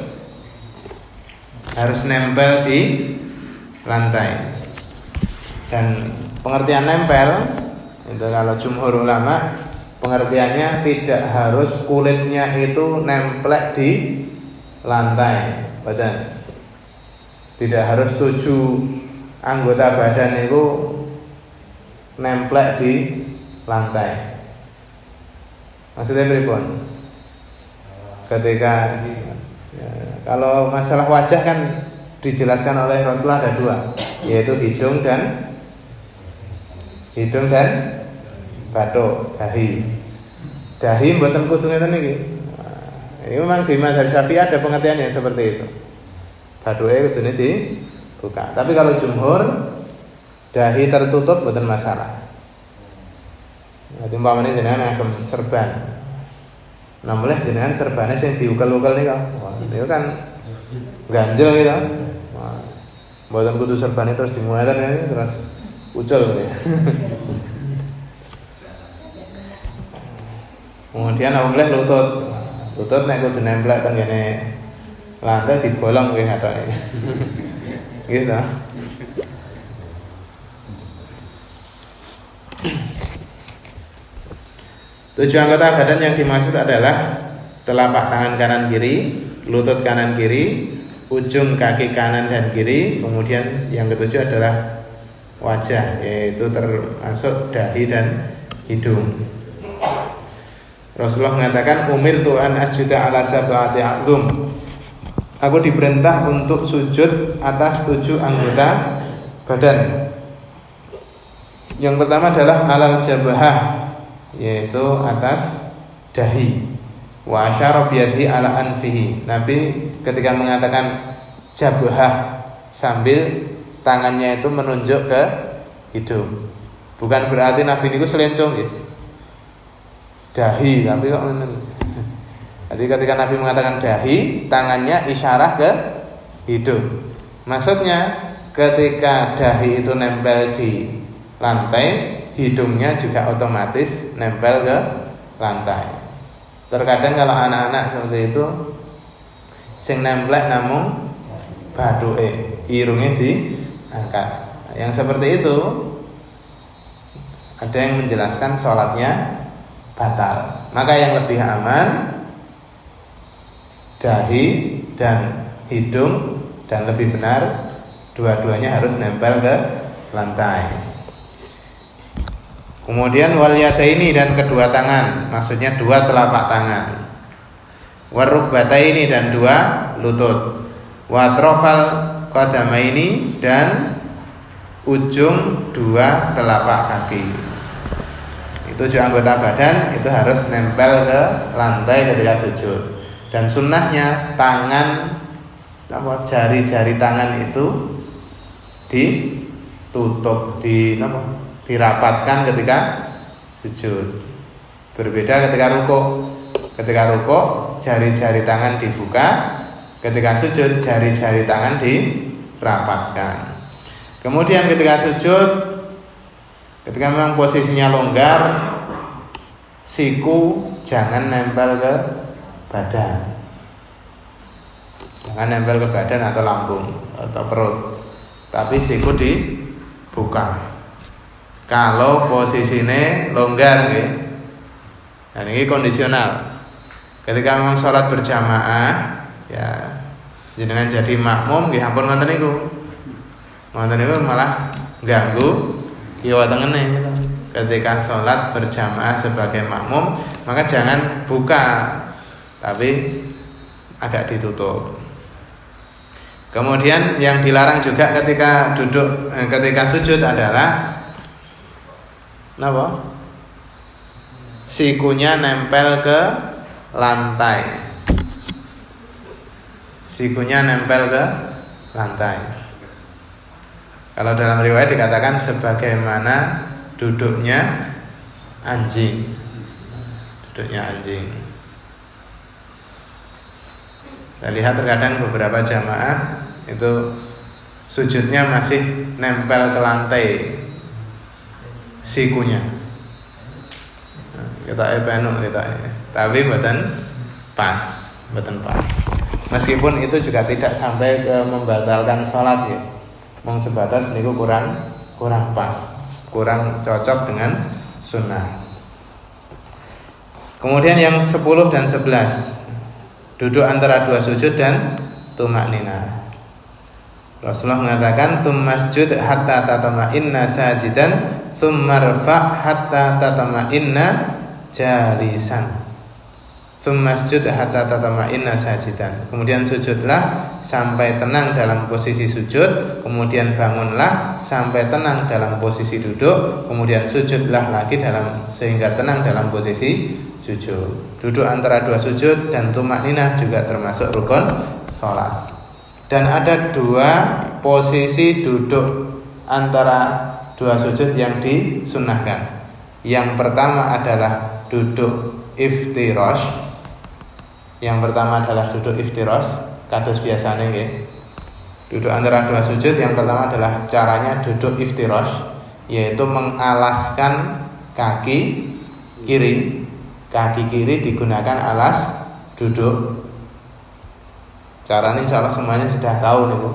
nempel di lantai. Dan pengertian nempel itu kalau jumhur ulama pengertiannya tidak harus kulitnya itu nempel di lantai badan. Tidak harus 7 anggota badan itu nempel di lantai. Maksudnya pripun? Ketika kalau masalah wajah kan dijelaskan oleh Rasulullah ada 2, yaitu hidung dan bathuk, dahi. Dahi mboten kudu ngeten iki. Ini memang di mazhab Syafi'i ada pengertian yang seperti itu. Bathuke kudune dibuka. Tapi kalau jumhur dahi tertutup mboten masalah. Jadi umpamanya jenengan ngagem serban, nah boleh jenengan serbannya sing diukel-ukel nih kok, itu kan ganjel gitu. Mboten kudu serbannya terus dimuatan terus ucul ya. Kemudian apa boleh lutut nek kudu nempel teng ngene lantai dibolong kuwi ngatoke. Gitu. Tujuh anggota badan yang dimaksud adalah telapak tangan kanan kiri, lutut kanan kiri, ujung kaki kanan dan kiri. Kemudian yang ketujuh adalah wajah, yaitu termasuk dahi dan hidung. Rasulullah mengatakan, umirtu an asjuda ala sab'ati a'dhum. Aku diperintah untuk sujud atas 7 anggota badan. Yang pertama adalah alal jabhah, yaitu atas dahi. Wa asyara biyadihi ala anfihi. Nabi ketika mengatakan jabhah sambil tangannya itu menunjuk ke hidung. Bukan berarti Nabi niku selencong gitu. Dahi, tapi kok jadi ketika Nabi mengatakan dahi, tangannya isyarah ke hidung. Maksudnya ketika dahi itu nempel di lantai, hidungnya juga otomatis nempel ke lantai. Terkadang kalau anak-anak seperti itu sing nemplek namung bathuke, irunge diangkat. yang seperti itu ada yang menjelaskan sholatnya batal. Maka yang lebih aman dahi dan hidung, dan lebih benar dua-duanya harus nempel ke lantai. Kemudian wal yadaini, dan kedua tangan, maksudnya dua telapak tangan. Warukbataini, dan dua lutut. Watrofal qadamaini, dan ujung dua telapak kaki. Itu juga anggota badan, itu harus nempel ke lantai ketika sujud. Dan sunnahnya tangan, jari-jari tangan itu ditutup, dirapatkan ketika sujud. Berbeda ketika rukuk. Ketika rukuk jari-jari tangan dibuka, ketika sujud jari-jari tangan dirapatkan. Kemudian ketika sujud, ketika memang posisinya longgar, siku jangan nempel ke badan. Jangan nempel ke badan atau lambung atau perut, tapi siku dibuka. Kalau posisinya longgar, dan ini kondisional. Ketika memang sholat berjamaah, ya jenengan jadi makmum, ampun ngoten niku. Ngoten niku malah ganggu kiwa tengene. Ketika sholat berjamaah sebagai makmum, maka jangan buka, tapi agak ditutup. Kemudian yang dilarang juga ketika ketika sujud adalah sikunya nempel ke lantai. Sikunya nempel ke lantai. Kalau dalam riwayat dikatakan sebagaimana duduknya anjing. Duduknya anjing. Saya lihat terkadang beberapa jamaah itu sujudnya masih nempel ke lantai sikunya. Kita tapi mboten pas. Meskipun itu juga tidak sampai ke membatalkan sholat ya. Mong sebatas niku kurang pas, kurang cocok dengan sunnah. Kemudian yang 10 dan 11, duduk antara dua sujud dan tumaknina. Rasulullah mengatakan tsummasjud hatta tatama'inna sajidan tsummarfa hatta tatama'inna jalisan. Tsummasjud hatta tatama'inna sajidan. Kemudian sujudlah sampai tenang dalam posisi sujud, kemudian bangunlah sampai tenang dalam posisi duduk, kemudian sujudlah lagi sehingga tenang dalam posisi sujud. Duduk antara dua sujud dan tumakninah juga termasuk rukun sholat. Dan ada dua posisi duduk antara dua sujud yang disunnahkan. Yang pertama adalah duduk iftirash. Kados biasanya nggih. Duduk antara dua sujud yang pertama adalah caranya duduk iftirash, yaitu mengalaskan kaki kiri. Kaki kiri digunakan alas duduk. Caranya insyaallah semuanya sudah tahu nih Bu.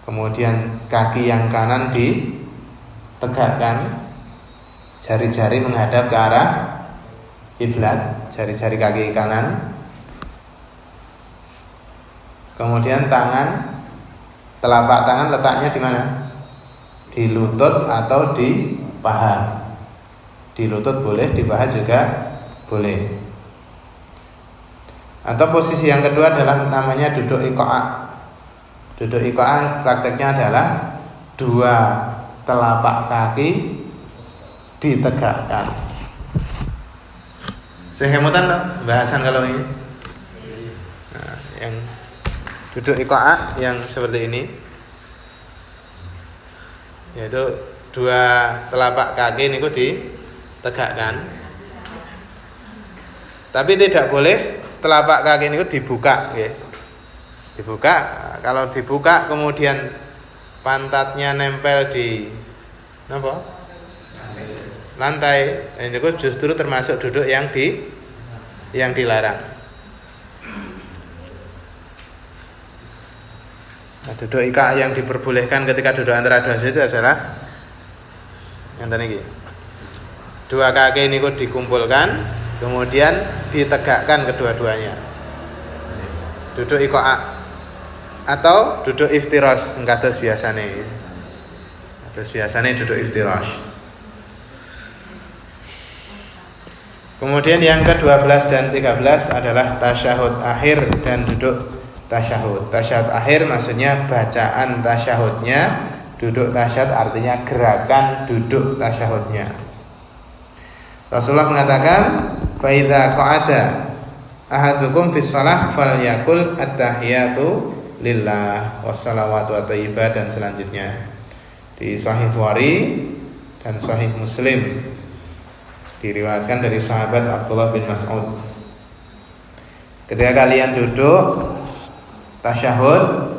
Kemudian kaki yang kanan ditegakkan, jari-jari menghadap ke arah kiblat, jari-jari kaki kanan. Kemudian telapak tangan letaknya di mana? Di lutut atau di paha. Di lutut boleh, di paha juga boleh. Atau posisi yang kedua adalah namanya duduk iqa'a. Duduk iqa'a prakteknya adalah dua telapak kaki ditegakkan. Sehemutan bahasan kalau ini. Nah, yang duduk iqa'a yang seperti ini, yaitu dua telapak kaki niku ditegakkan. Tapi tidak boleh telapak kaki niku dibuka, nggih. Dibuka, kalau dibuka kemudian pantatnya nempel di lantai, ini justru termasuk duduk yang dilarang. Nah, duduk ika yang diperbolehkan ketika duduk antara dua sujud adalah yang tadi dua kaki ini dikumpulkan, kemudian ditegakkan kedua-duanya. Duduk ika atau duduk iftirash, kados biasane. Kados biasane duduk iftirash. Kemudian yang ke-12 dan 13 adalah tasyahud akhir dan duduk tasyahud. Tasyahud akhir maksudnya bacaan tasyahudnya, duduk tasyahud artinya gerakan duduk tasyahudnya. Rasulullah mengatakan, "Fa idza qa'ada ahadukum fis shalah falyakul at-tahiyatu lillah wassalawatu wathayyibat," dan selanjutnya. Di Sahih Bukhari dan Sahih Muslim diriwayatkan dari sahabat Abdullah bin Mas'ud, ketika kalian duduk tasyahud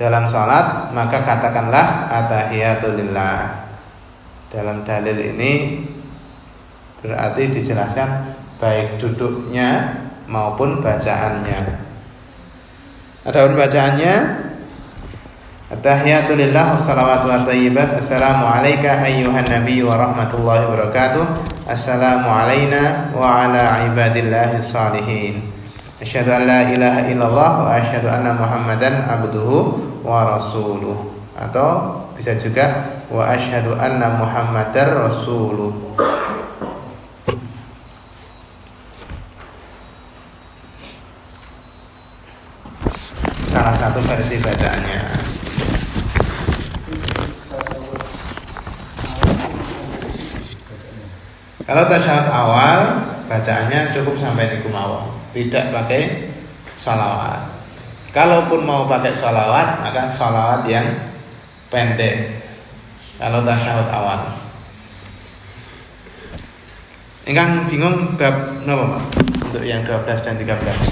dalam salat, maka katakanlah at-tahiyatu lillah. Dalam dalil ini berarti dijelaskan baik duduknya maupun bacaannya. Adapun bacaannya, at-tahiyatu lillah wassalawatu wathayyibat, assalamu alayka ayyuhan nabiy wa rahmatullahi wa barakatuh, assalamu alayna wa ala ibadillahi salihin, asyhadu an la ilaha illallah wa asyhadu anna muhammadan abduhu wa rasuluh, atau bisa juga wa asyhadu anna muhammadar rasuluh. Salah satu versi bacaannya. Kalau tasyahud awal bacaannya cukup sampai niku mawon, tidak pakai sholawat. Kalaupun mau pakai sholawat, maka sholawat yang pendek. Kalau tasyahud awal. Ingkang bingung bab napa, Pak? Untuk yang 12 dan 13.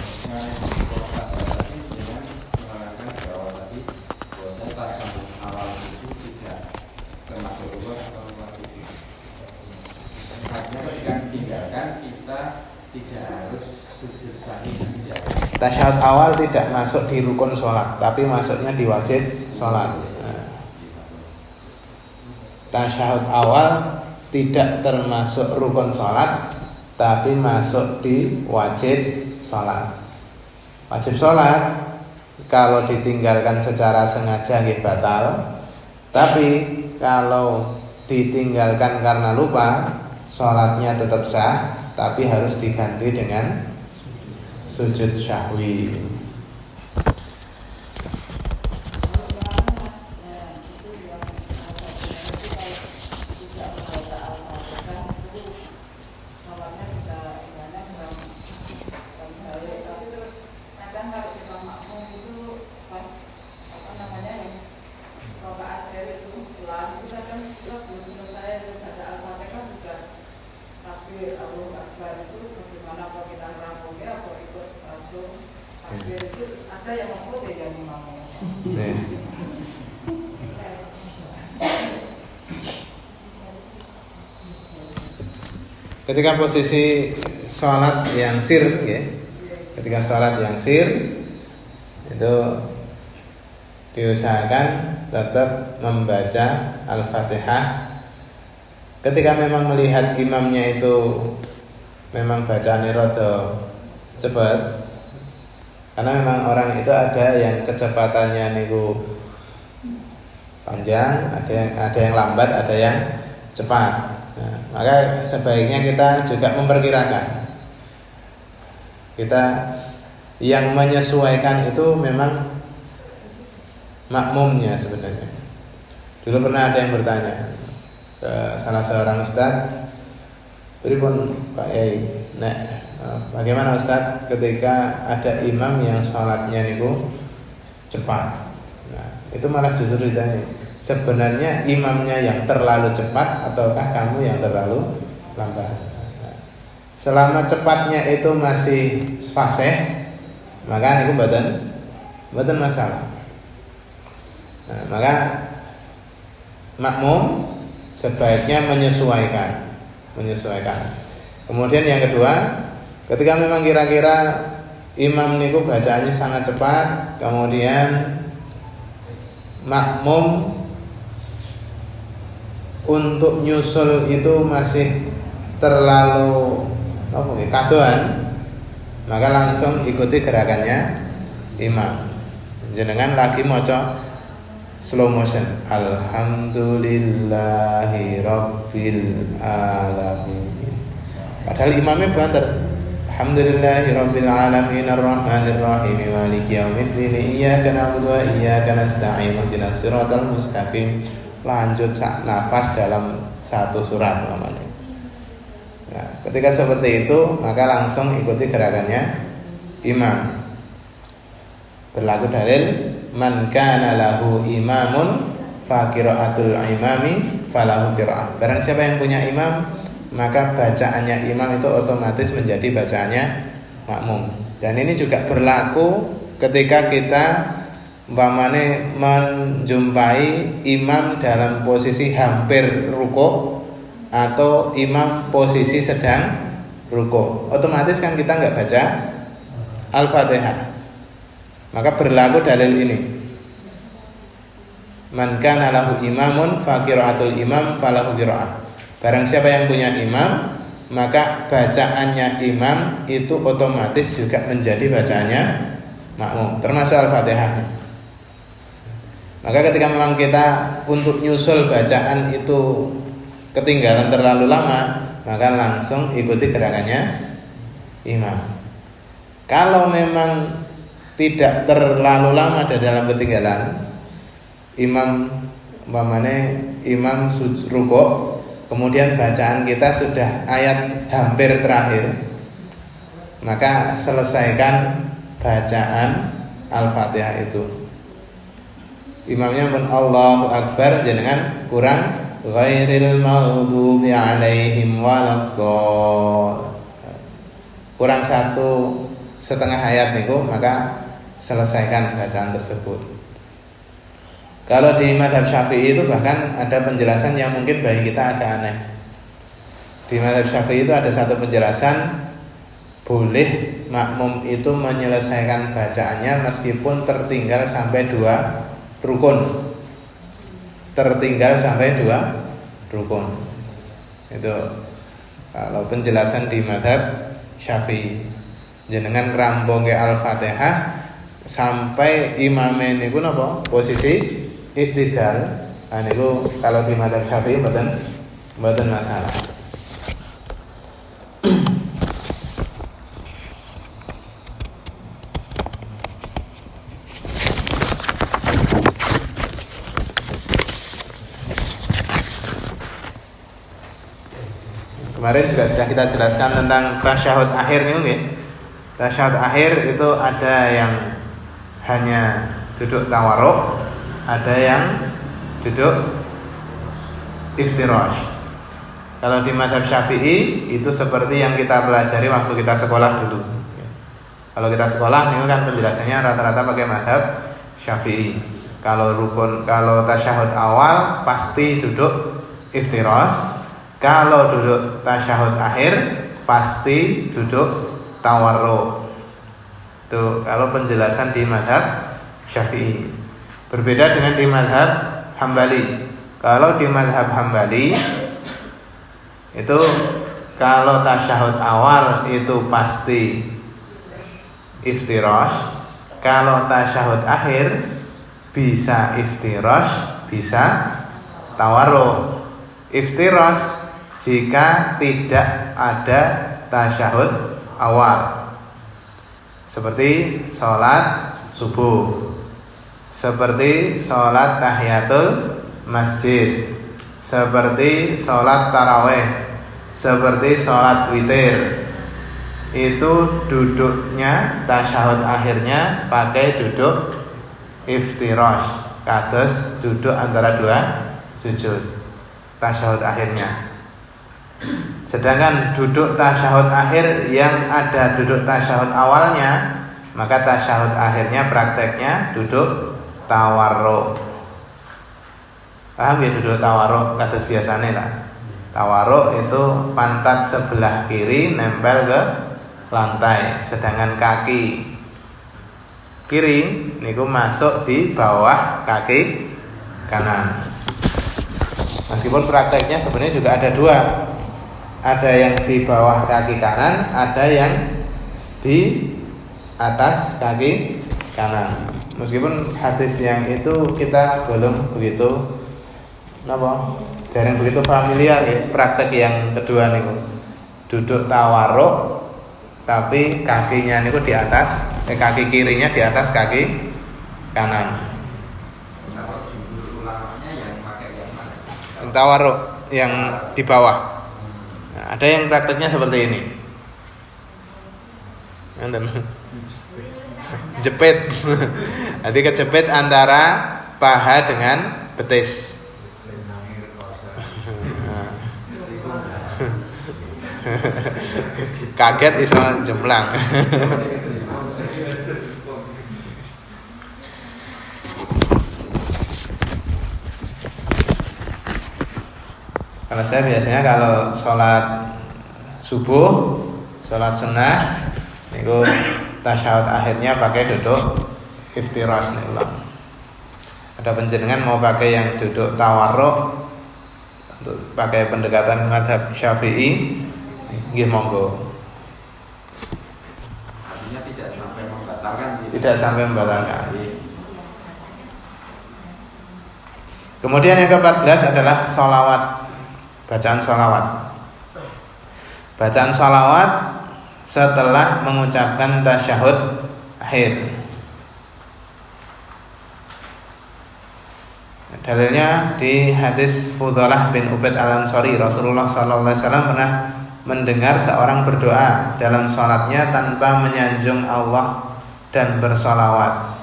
Tasyahud awal tidak masuk di rukun sholat, tapi masuknya di wajib sholat. Tasyahud awal tidak termasuk rukun sholat, tapi masuk di wajib sholat. Wajib sholat kalau ditinggalkan secara sengaja nggih batal, tapi kalau ditinggalkan karena lupa, sholatnya tetap sah, tapi harus diganti dengan sujud syahwi. Ketika posisi sholat yang sir, ya, ketika sholat yang sir itu diusahakan tetap membaca Al-Fatihah. Ketika memang melihat imamnya itu memang bacaannya rada cepat, karena memang orang itu ada yang kecepatannya niku panjang, ada yang lambat, ada yang cepat. Nah, maka sebaiknya kita juga memperkirakan. Kita yang menyesuaikan itu memang makmumnya sebenarnya. Dulu pernah ada yang bertanya ke salah seorang ustaz, "Pripun Pak Yai, bagaimana ustaz ketika ada imam yang sholatnya niku cepat?" Nah, itu malah justru ditanya, sebenarnya imamnya yang terlalu cepat ataukah kamu yang terlalu lambat? Selama cepatnya itu masih fasih, maka niku mboten masalah. Nah, maka makmum sebaiknya menyesuaikan. Kemudian yang kedua, ketika memang kira-kira imam niku bacaannya sangat cepat, kemudian makmum untuk nyusul itu masih terlalu kadoan, maka langsung ikuti gerakannya imam. Jenengan lagi maca slow motion, alhamdulillahi rabbil alamin, padahal imamnya banter, alhamdulillahi rabbil alamin arrahmanir rahim maliki yaumiddin iyyaka na'budu wa iyyaka nasta'in ihdinas siratal mustaqim. Lanjut sak nafas dalam satu surat namanya. Nah, ketika seperti itu maka langsung ikuti gerakannya imam. Berlaku dalil man kana lahu imamun fa qiraatul imami falahu qiraah. Barang siapa yang punya imam, maka bacaannya imam itu otomatis menjadi bacaannya makmum. Dan ini juga berlaku ketika kita umpamane menjumpai imam dalam posisi hampir ruku atau imam posisi sedang ruku, otomatis kan kita nggak baca Al-Fatihah. Maka berlaku dalil ini, man kana lahu imamun fa qiraatul imam falahu qiraah. Barang siapa yang punya imam, maka bacaannya imam itu otomatis juga menjadi bacaannya makmum, termasuk Al-Fatihah. Maka ketika memang kita untuk nyusul bacaan itu ketinggalan terlalu lama, maka langsung ikuti gerakannya imam. Kalau memang tidak terlalu lama di dalam ketinggalan, imam rukuk, kemudian bacaan kita sudah ayat hampir terakhir, maka selesaikan bacaan Al-Fatihah itu. Imamnya pun Allahu Akbar, jangan kurang ghairil maghdubi alaihim waladdallin, kurang 1,5 ayat niku, maka selesaikan bacaan tersebut. Kalau di mazhab Syafi'i itu bahkan ada penjelasan yang mungkin bagi kita agak aneh. Di mazhab Syafi'i itu ada satu penjelasan, boleh makmum itu menyelesaikan bacaannya meskipun tertinggal sampai 2 rukun. Tertinggal sampai 2 rukun. Itu kalau penjelasan di mazhab Syafi'i. Jenengan ngrambongke Al-Fatihah sampai imame niku napa? Posisi i'tidal. Nah niku kalau di mazhab Syafi'i mboten masalah. Kemarin juga sudah kita jelaskan tentang tasyahud akhir nih, tasyahud akhir itu ada yang hanya duduk tawarruk, ada yang duduk iftirash. Kalau di mazhab Syafi'i itu seperti yang kita pelajari waktu kita sekolah dulu. Kalau kita sekolah ini kan penjelasannya rata-rata pakai mazhab Syafi'i. Kalau tasyahud awal pasti duduk iftirash. Kalau duduk tasyahud akhir pasti duduk tawarruk. Itu kalau penjelasan di mazhab Syafi'i. Berbeda dengan di mazhab Hambali. Kalau di mazhab Hambali itu kalau tasyahud awal itu pasti iftirash. Kalau tasyahud akhir bisa iftirash, bisa tawarruk. Iftirash jika tidak ada tasyahud awal, seperti sholat subuh, seperti sholat tahiyatul masjid, seperti sholat taraweh, seperti sholat witir. Itu duduknya tasyahud akhirnya pakai duduk iftirash, kados duduk antara 2 sujud tasyahud akhirnya. Sedangkan duduk tasyahud akhir yang ada duduk tasyahud awalnya, maka tasyahud akhirnya prakteknya duduk tawarruk. Paham ya duduk tawarruk kados biasane lah. Tawarruk itu pantat sebelah kiri nempel ke lantai, sedangkan kaki kiri niku masuk di bawah kaki kanan. Meskipun prakteknya sebenarnya juga ada dua. Ada yang di bawah kaki kanan, ada yang di atas kaki kanan. Meskipun hadis yang itu kita belum begitu dereng begitu familiar ya. Praktek yang kedua niku duduk tawarruk tapi kakinya niku di atas, kaki kirinya di atas kaki kanan. Tawarruk yang di bawah. Nah, ada yang prakteknya seperti ini. Jepit. Nanti kejepit antara paha dengan betis. Kaget iso jemplang. Kalau saya biasanya kalau sholat subuh, sholat sunnah, itu tasyahud akhirnya pakai duduk iftirash nih ulang. Ada penjenengan mau pakai yang duduk tawarruk untuk pakai pendekatan mazhab Syafi'i, nggih monggo. Artinya tidak sampai membatalkan. Tidak sampai membatalkan. Kemudian yang ke-14 adalah sholawat. Bacaan sholawat. Bacaan sholawat setelah mengucapkan tasyahud akhir. Dalilnya di hadis Fudhalah bin Ubaid al-Ansari, Rasulullah sallallahu alaihi wasallam pernah mendengar seorang berdoa dalam sholatnya tanpa menyanjung Allah dan bersholawat.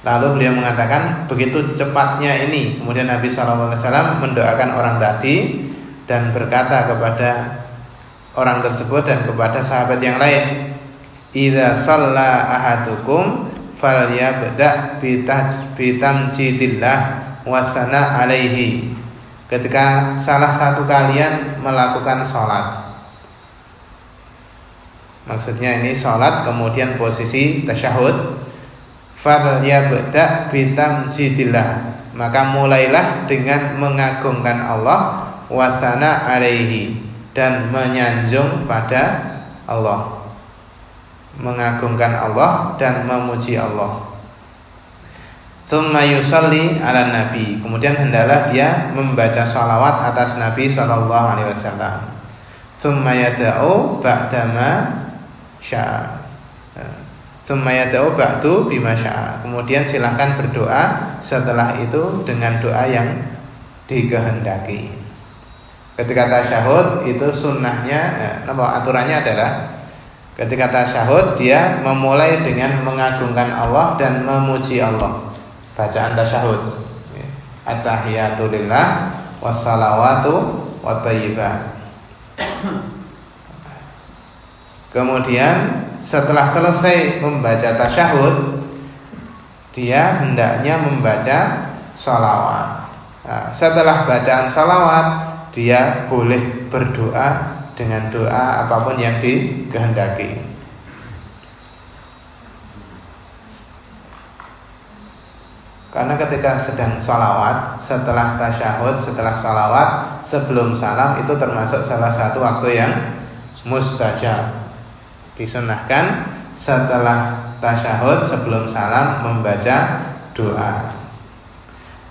Lalu beliau mengatakan, begitu cepatnya ini. Kemudian Nabi SAW mendoakan orang tadi dan berkata kepada orang tersebut dan kepada sahabat yang lain, idza shalla ahadukum falyabda bitamjidillah wa tsana alaihi. Ketika salah satu kalian melakukan sholat, maksudnya ini sholat kemudian posisi tasyahud, falyabda bitamjidillah, maka mulailah dengan mengagungkan Allah, wa tsana alaihi, dan menyanjung pada Allah, mengagungkan Allah dan memuji Allah. Tsumma yusalli ala nabi, kemudian hendaklah dia membaca sholawat atas Nabi sallallahu alaihi wasallam. Tsumma yad'u ba'dama syaa, tsumma yad'u ba'du bima syaa, kemudian silakan berdoa setelah itu dengan doa yang dikehendaki. Ketika tasyahud itu sunnahnya, aturannya adalah ketika tasyahud dia memulai dengan mengagungkan Allah dan memuji Allah. Bacaan tasyahud, at-tahiyatu lillah wassalawatu wathayyibat. Kemudian setelah selesai membaca tasyahud, dia hendaknya membaca sholawat. Nah, setelah bacaan sholawat, dia boleh berdoa dengan doa apapun yang dikehendaki. Karena ketika sedang sholawat, setelah tasyahud, setelah sholawat, sebelum salam, itu termasuk salah satu waktu yang mustajab. Disunnahkan setelah tasyahud, sebelum salam, membaca doa.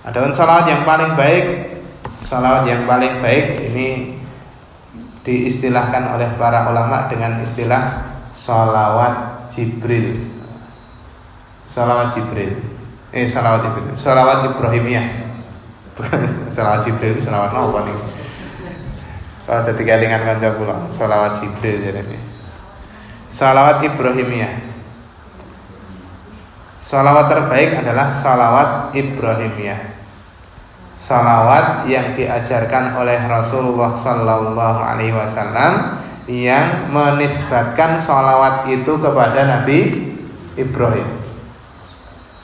Adapun sholawat yang paling baik, sholawat yang paling baik ini diistilahkan oleh para ulama dengan istilah sholawat Jibril. Sholawat Jibril. Sholawat Ibrahimiyah. Sholawat Jibril, sholawat apa nih? Kalau dadi kelingan kanca kula, sholawat Jibril jane. Sholawat Ibrahimiyah. Sholawat terbaik adalah sholawat Ibrahimiyah. Sholawat yang diajarkan oleh Rasulullah sallallahu alaihi wasallam, yang menisbatkan sholawat itu kepada Nabi Ibrahim.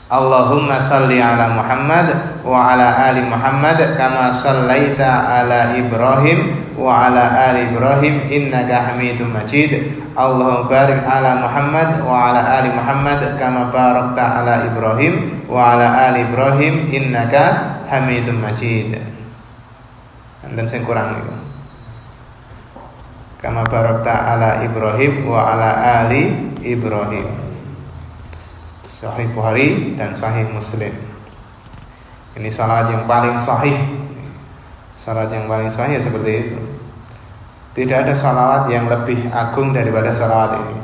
Allahumma salli ala Muhammad wa ala ali Muhammad kama sallaita ala Ibrahim wa ala ali Ibrahim innaka Hamidum Majid. Allahumma barik ala Muhammad wa ala ali Muhammad kama barakta ala Ibrahim wa ala ali Ibrahim innaka Hamidum Majid. Enten sing kurang niku. Kama barakta ala Ibrahim wa ala ali Ibrahim. Sahih Bukhari dan Sahih Muslim. Ini salat yang paling sahih. Salat yang paling sahih seperti itu. Tidak ada salawat yang lebih agung daripada salawat ini.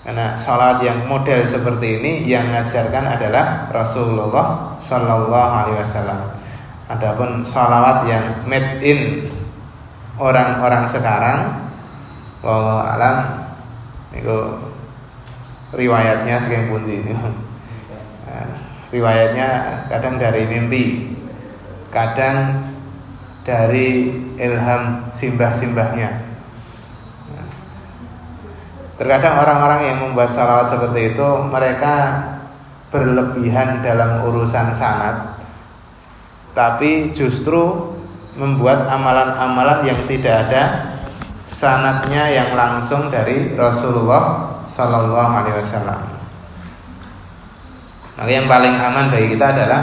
Karena salawat yang model seperti ini yang mengajarkan adalah Rasulullah Sallallahu Alaihi Wasallam. Adapun salawat yang made in orang-orang sekarang, wallahu alam, itu riwayatnya sekian pundi ini. Riwayatnya kadang dari mimpi, kadang dari ilham simbah-simbahnya. Terkadang orang-orang yang membuat salawat seperti itu mereka berlebihan dalam urusan sanad, tapi justru membuat amalan-amalan yang tidak ada sanadnya yang langsung dari Rasulullah Sallallahu Alaihi Wasallam. Maka yang paling aman bagi kita adalah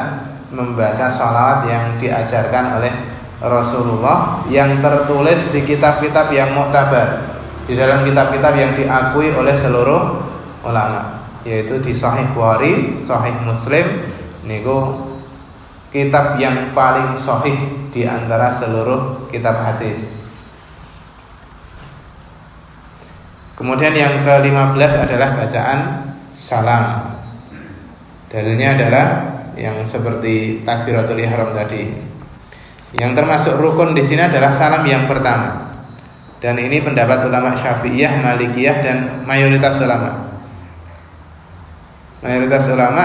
membaca salawat yang diajarkan oleh Rasulullah yang tertulis di kitab-kitab yang muktabar, di dalam kitab-kitab yang diakui oleh seluruh ulama, yaitu di Sahih Bukhari, Sahih Muslim, niku kitab yang paling sahih di antara seluruh kitab hadis. Kemudian yang ke-15 adalah bacaan salam. Dalilnya adalah yang seperti takbiratul ihram tadi. Yang termasuk rukun di sini adalah salam yang pertama. Dan ini pendapat ulama Syafi'iyah, Malikiyah dan mayoritas ulama. Mayoritas ulama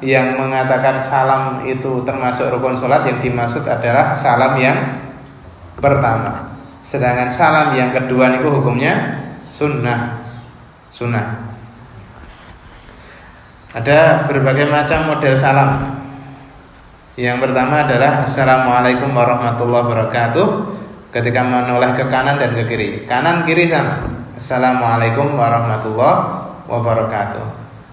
yang mengatakan salam itu termasuk rukun salat, yang dimaksud adalah salam yang pertama. Sedangkan salam yang kedua itu hukumnya sunnah. Ada berbagai macam model salam. Yang pertama adalah Assalamualaikum warahmatullahi wabarakatuh. Ketika menoleh ke kanan dan ke kiri, kanan kiri sama. Assalamualaikum warahmatullahi wabarakatuh.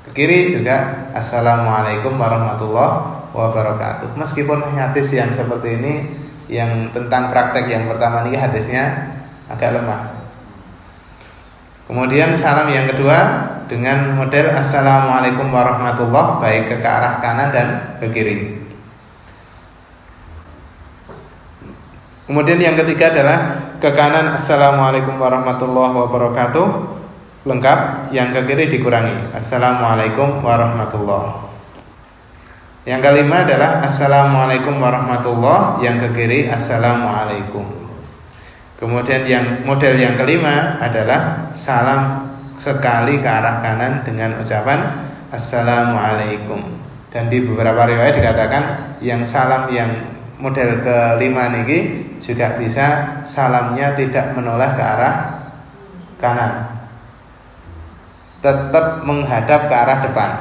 Ke kiri juga Assalamualaikum warahmatullahi wabarakatuh. Meskipun hadis yang seperti ini, yang tentang praktek yang pertama ini hadisnya agak lemah. Kemudian salam yang kedua dengan model Assalamualaikum warahmatullahi, baik ke arah kanan dan ke kiri. Kemudian yang ketiga adalah ke kanan Assalamualaikum warahmatullahi wabarakatuh lengkap, yang ke kiri dikurangi Assalamualaikum warahmatullahi. Yang kelima adalah Assalamualaikum warahmatullahi, yang ke kiri Assalamualaikum. Kemudian yang model yang kelima adalah salam sekali ke arah kanan dengan ucapan Assalamualaikum. Dan di beberapa riwayat dikatakan yang salam yang model kelima niki juga bisa salamnya tidak menoleh ke arah kanan, tetap menghadap ke arah depan.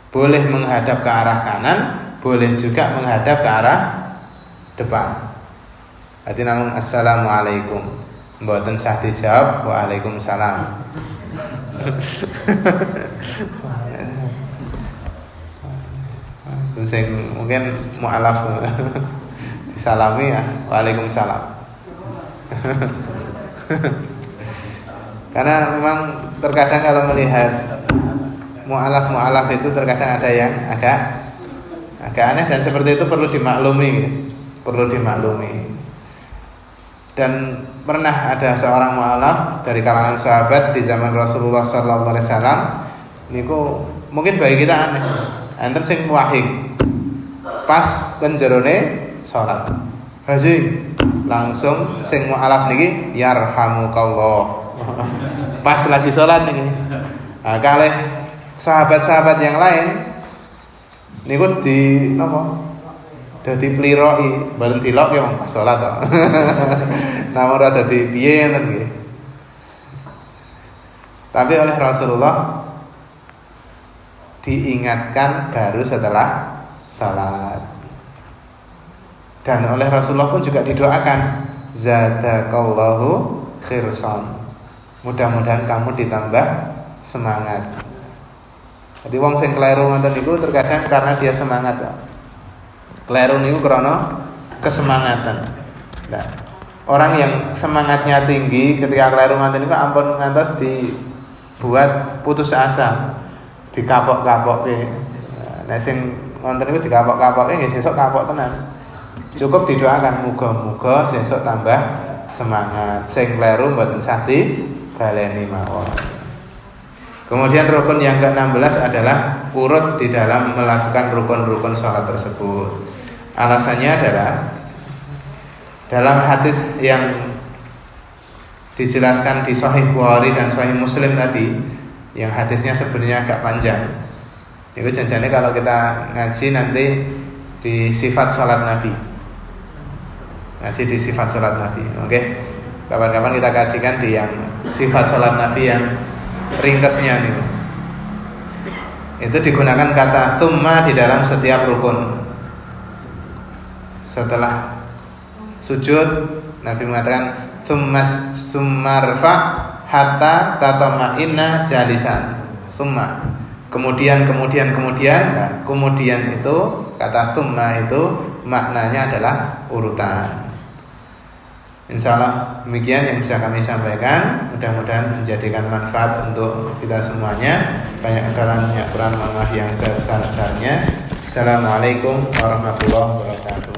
Boleh menghadap ke arah kanan, boleh juga menghadap ke arah depan. Berarti namun Assalamualaikum, mboten sah dijawab Waalaikumsalam. Sing mungkin mu'alaf disalami ya Waalaikumsalam. Karena memang terkadang kalau melihat mu'alaf itu terkadang ada yang agak aneh, dan seperti itu perlu dimaklumi. Dan pernah ada seorang mu'alaf dari kalangan sahabat di zaman Rasulullah Sallallahu Alaihi Wasallam. Niku mungkin bagi kita aneh. Enten sing wahing pas penjerone salat. Haji langsung sing mu'alaf niki yarhamukallah. Pas lagi salat niki. Nah, kalih sahabat-sahabat yang lain niku di napa? Dadi pliroi, mboten dilok ya pas salat to. Namun ora dadi piye ngoten nggih. Tapi oleh Rasulullah diingatkan baru setelah salat. Dan oleh Rasulullah pun juga didoakan zadakallahu khirsan. Mudah-mudahan kamu ditambah semangat. Jadi wong sing kleru ngoten niku terkadang karena dia semangat. Kleru niku krana kesemangatan. Nah, orang yang semangatnya tinggi ketika kleru ngoten niku ampun ngantos dibuat putus asa, dikapok-kapokke. Nek sing wonten niku dikapok-kapokke nggih sesuk kapok tenan. Cukup didoakan muga-muga sesuk tambah semangat. Sing kleru mboten sadi baleni mawon. Kemudian rukun yang ke-16 adalah urut di dalam melakukan rukun-rukun sholat tersebut. Alasannya adalah dalam hadis yang dijelaskan di Sahih Bukhari dan Sahih Muslim tadi, yang hadisnya sebenarnya agak panjang. Itu janjinya kalau kita ngaji nanti di sifat sholat Nabi. Ngaji di sifat sholat Nabi. Oke. Kapan-kapan kita kajikan di yang sifat sholat Nabi yang ringkasnya nih. Itu digunakan kata summa di dalam setiap rukun. Setelah sujud Nabi mengatakan summarfa hatta tatama'inna jalisan. Summa. Kemudian nah, kemudian itu kata summa itu maknanya adalah urutan. Insyaallah demikian yang bisa kami sampaikan. Mudah-mudahan menjadikan manfaat untuk kita semuanya. Banyak kesalahan, kurang maaf yang sebesar-besarnya. Assalamualaikum warahmatullahi wabarakatuh.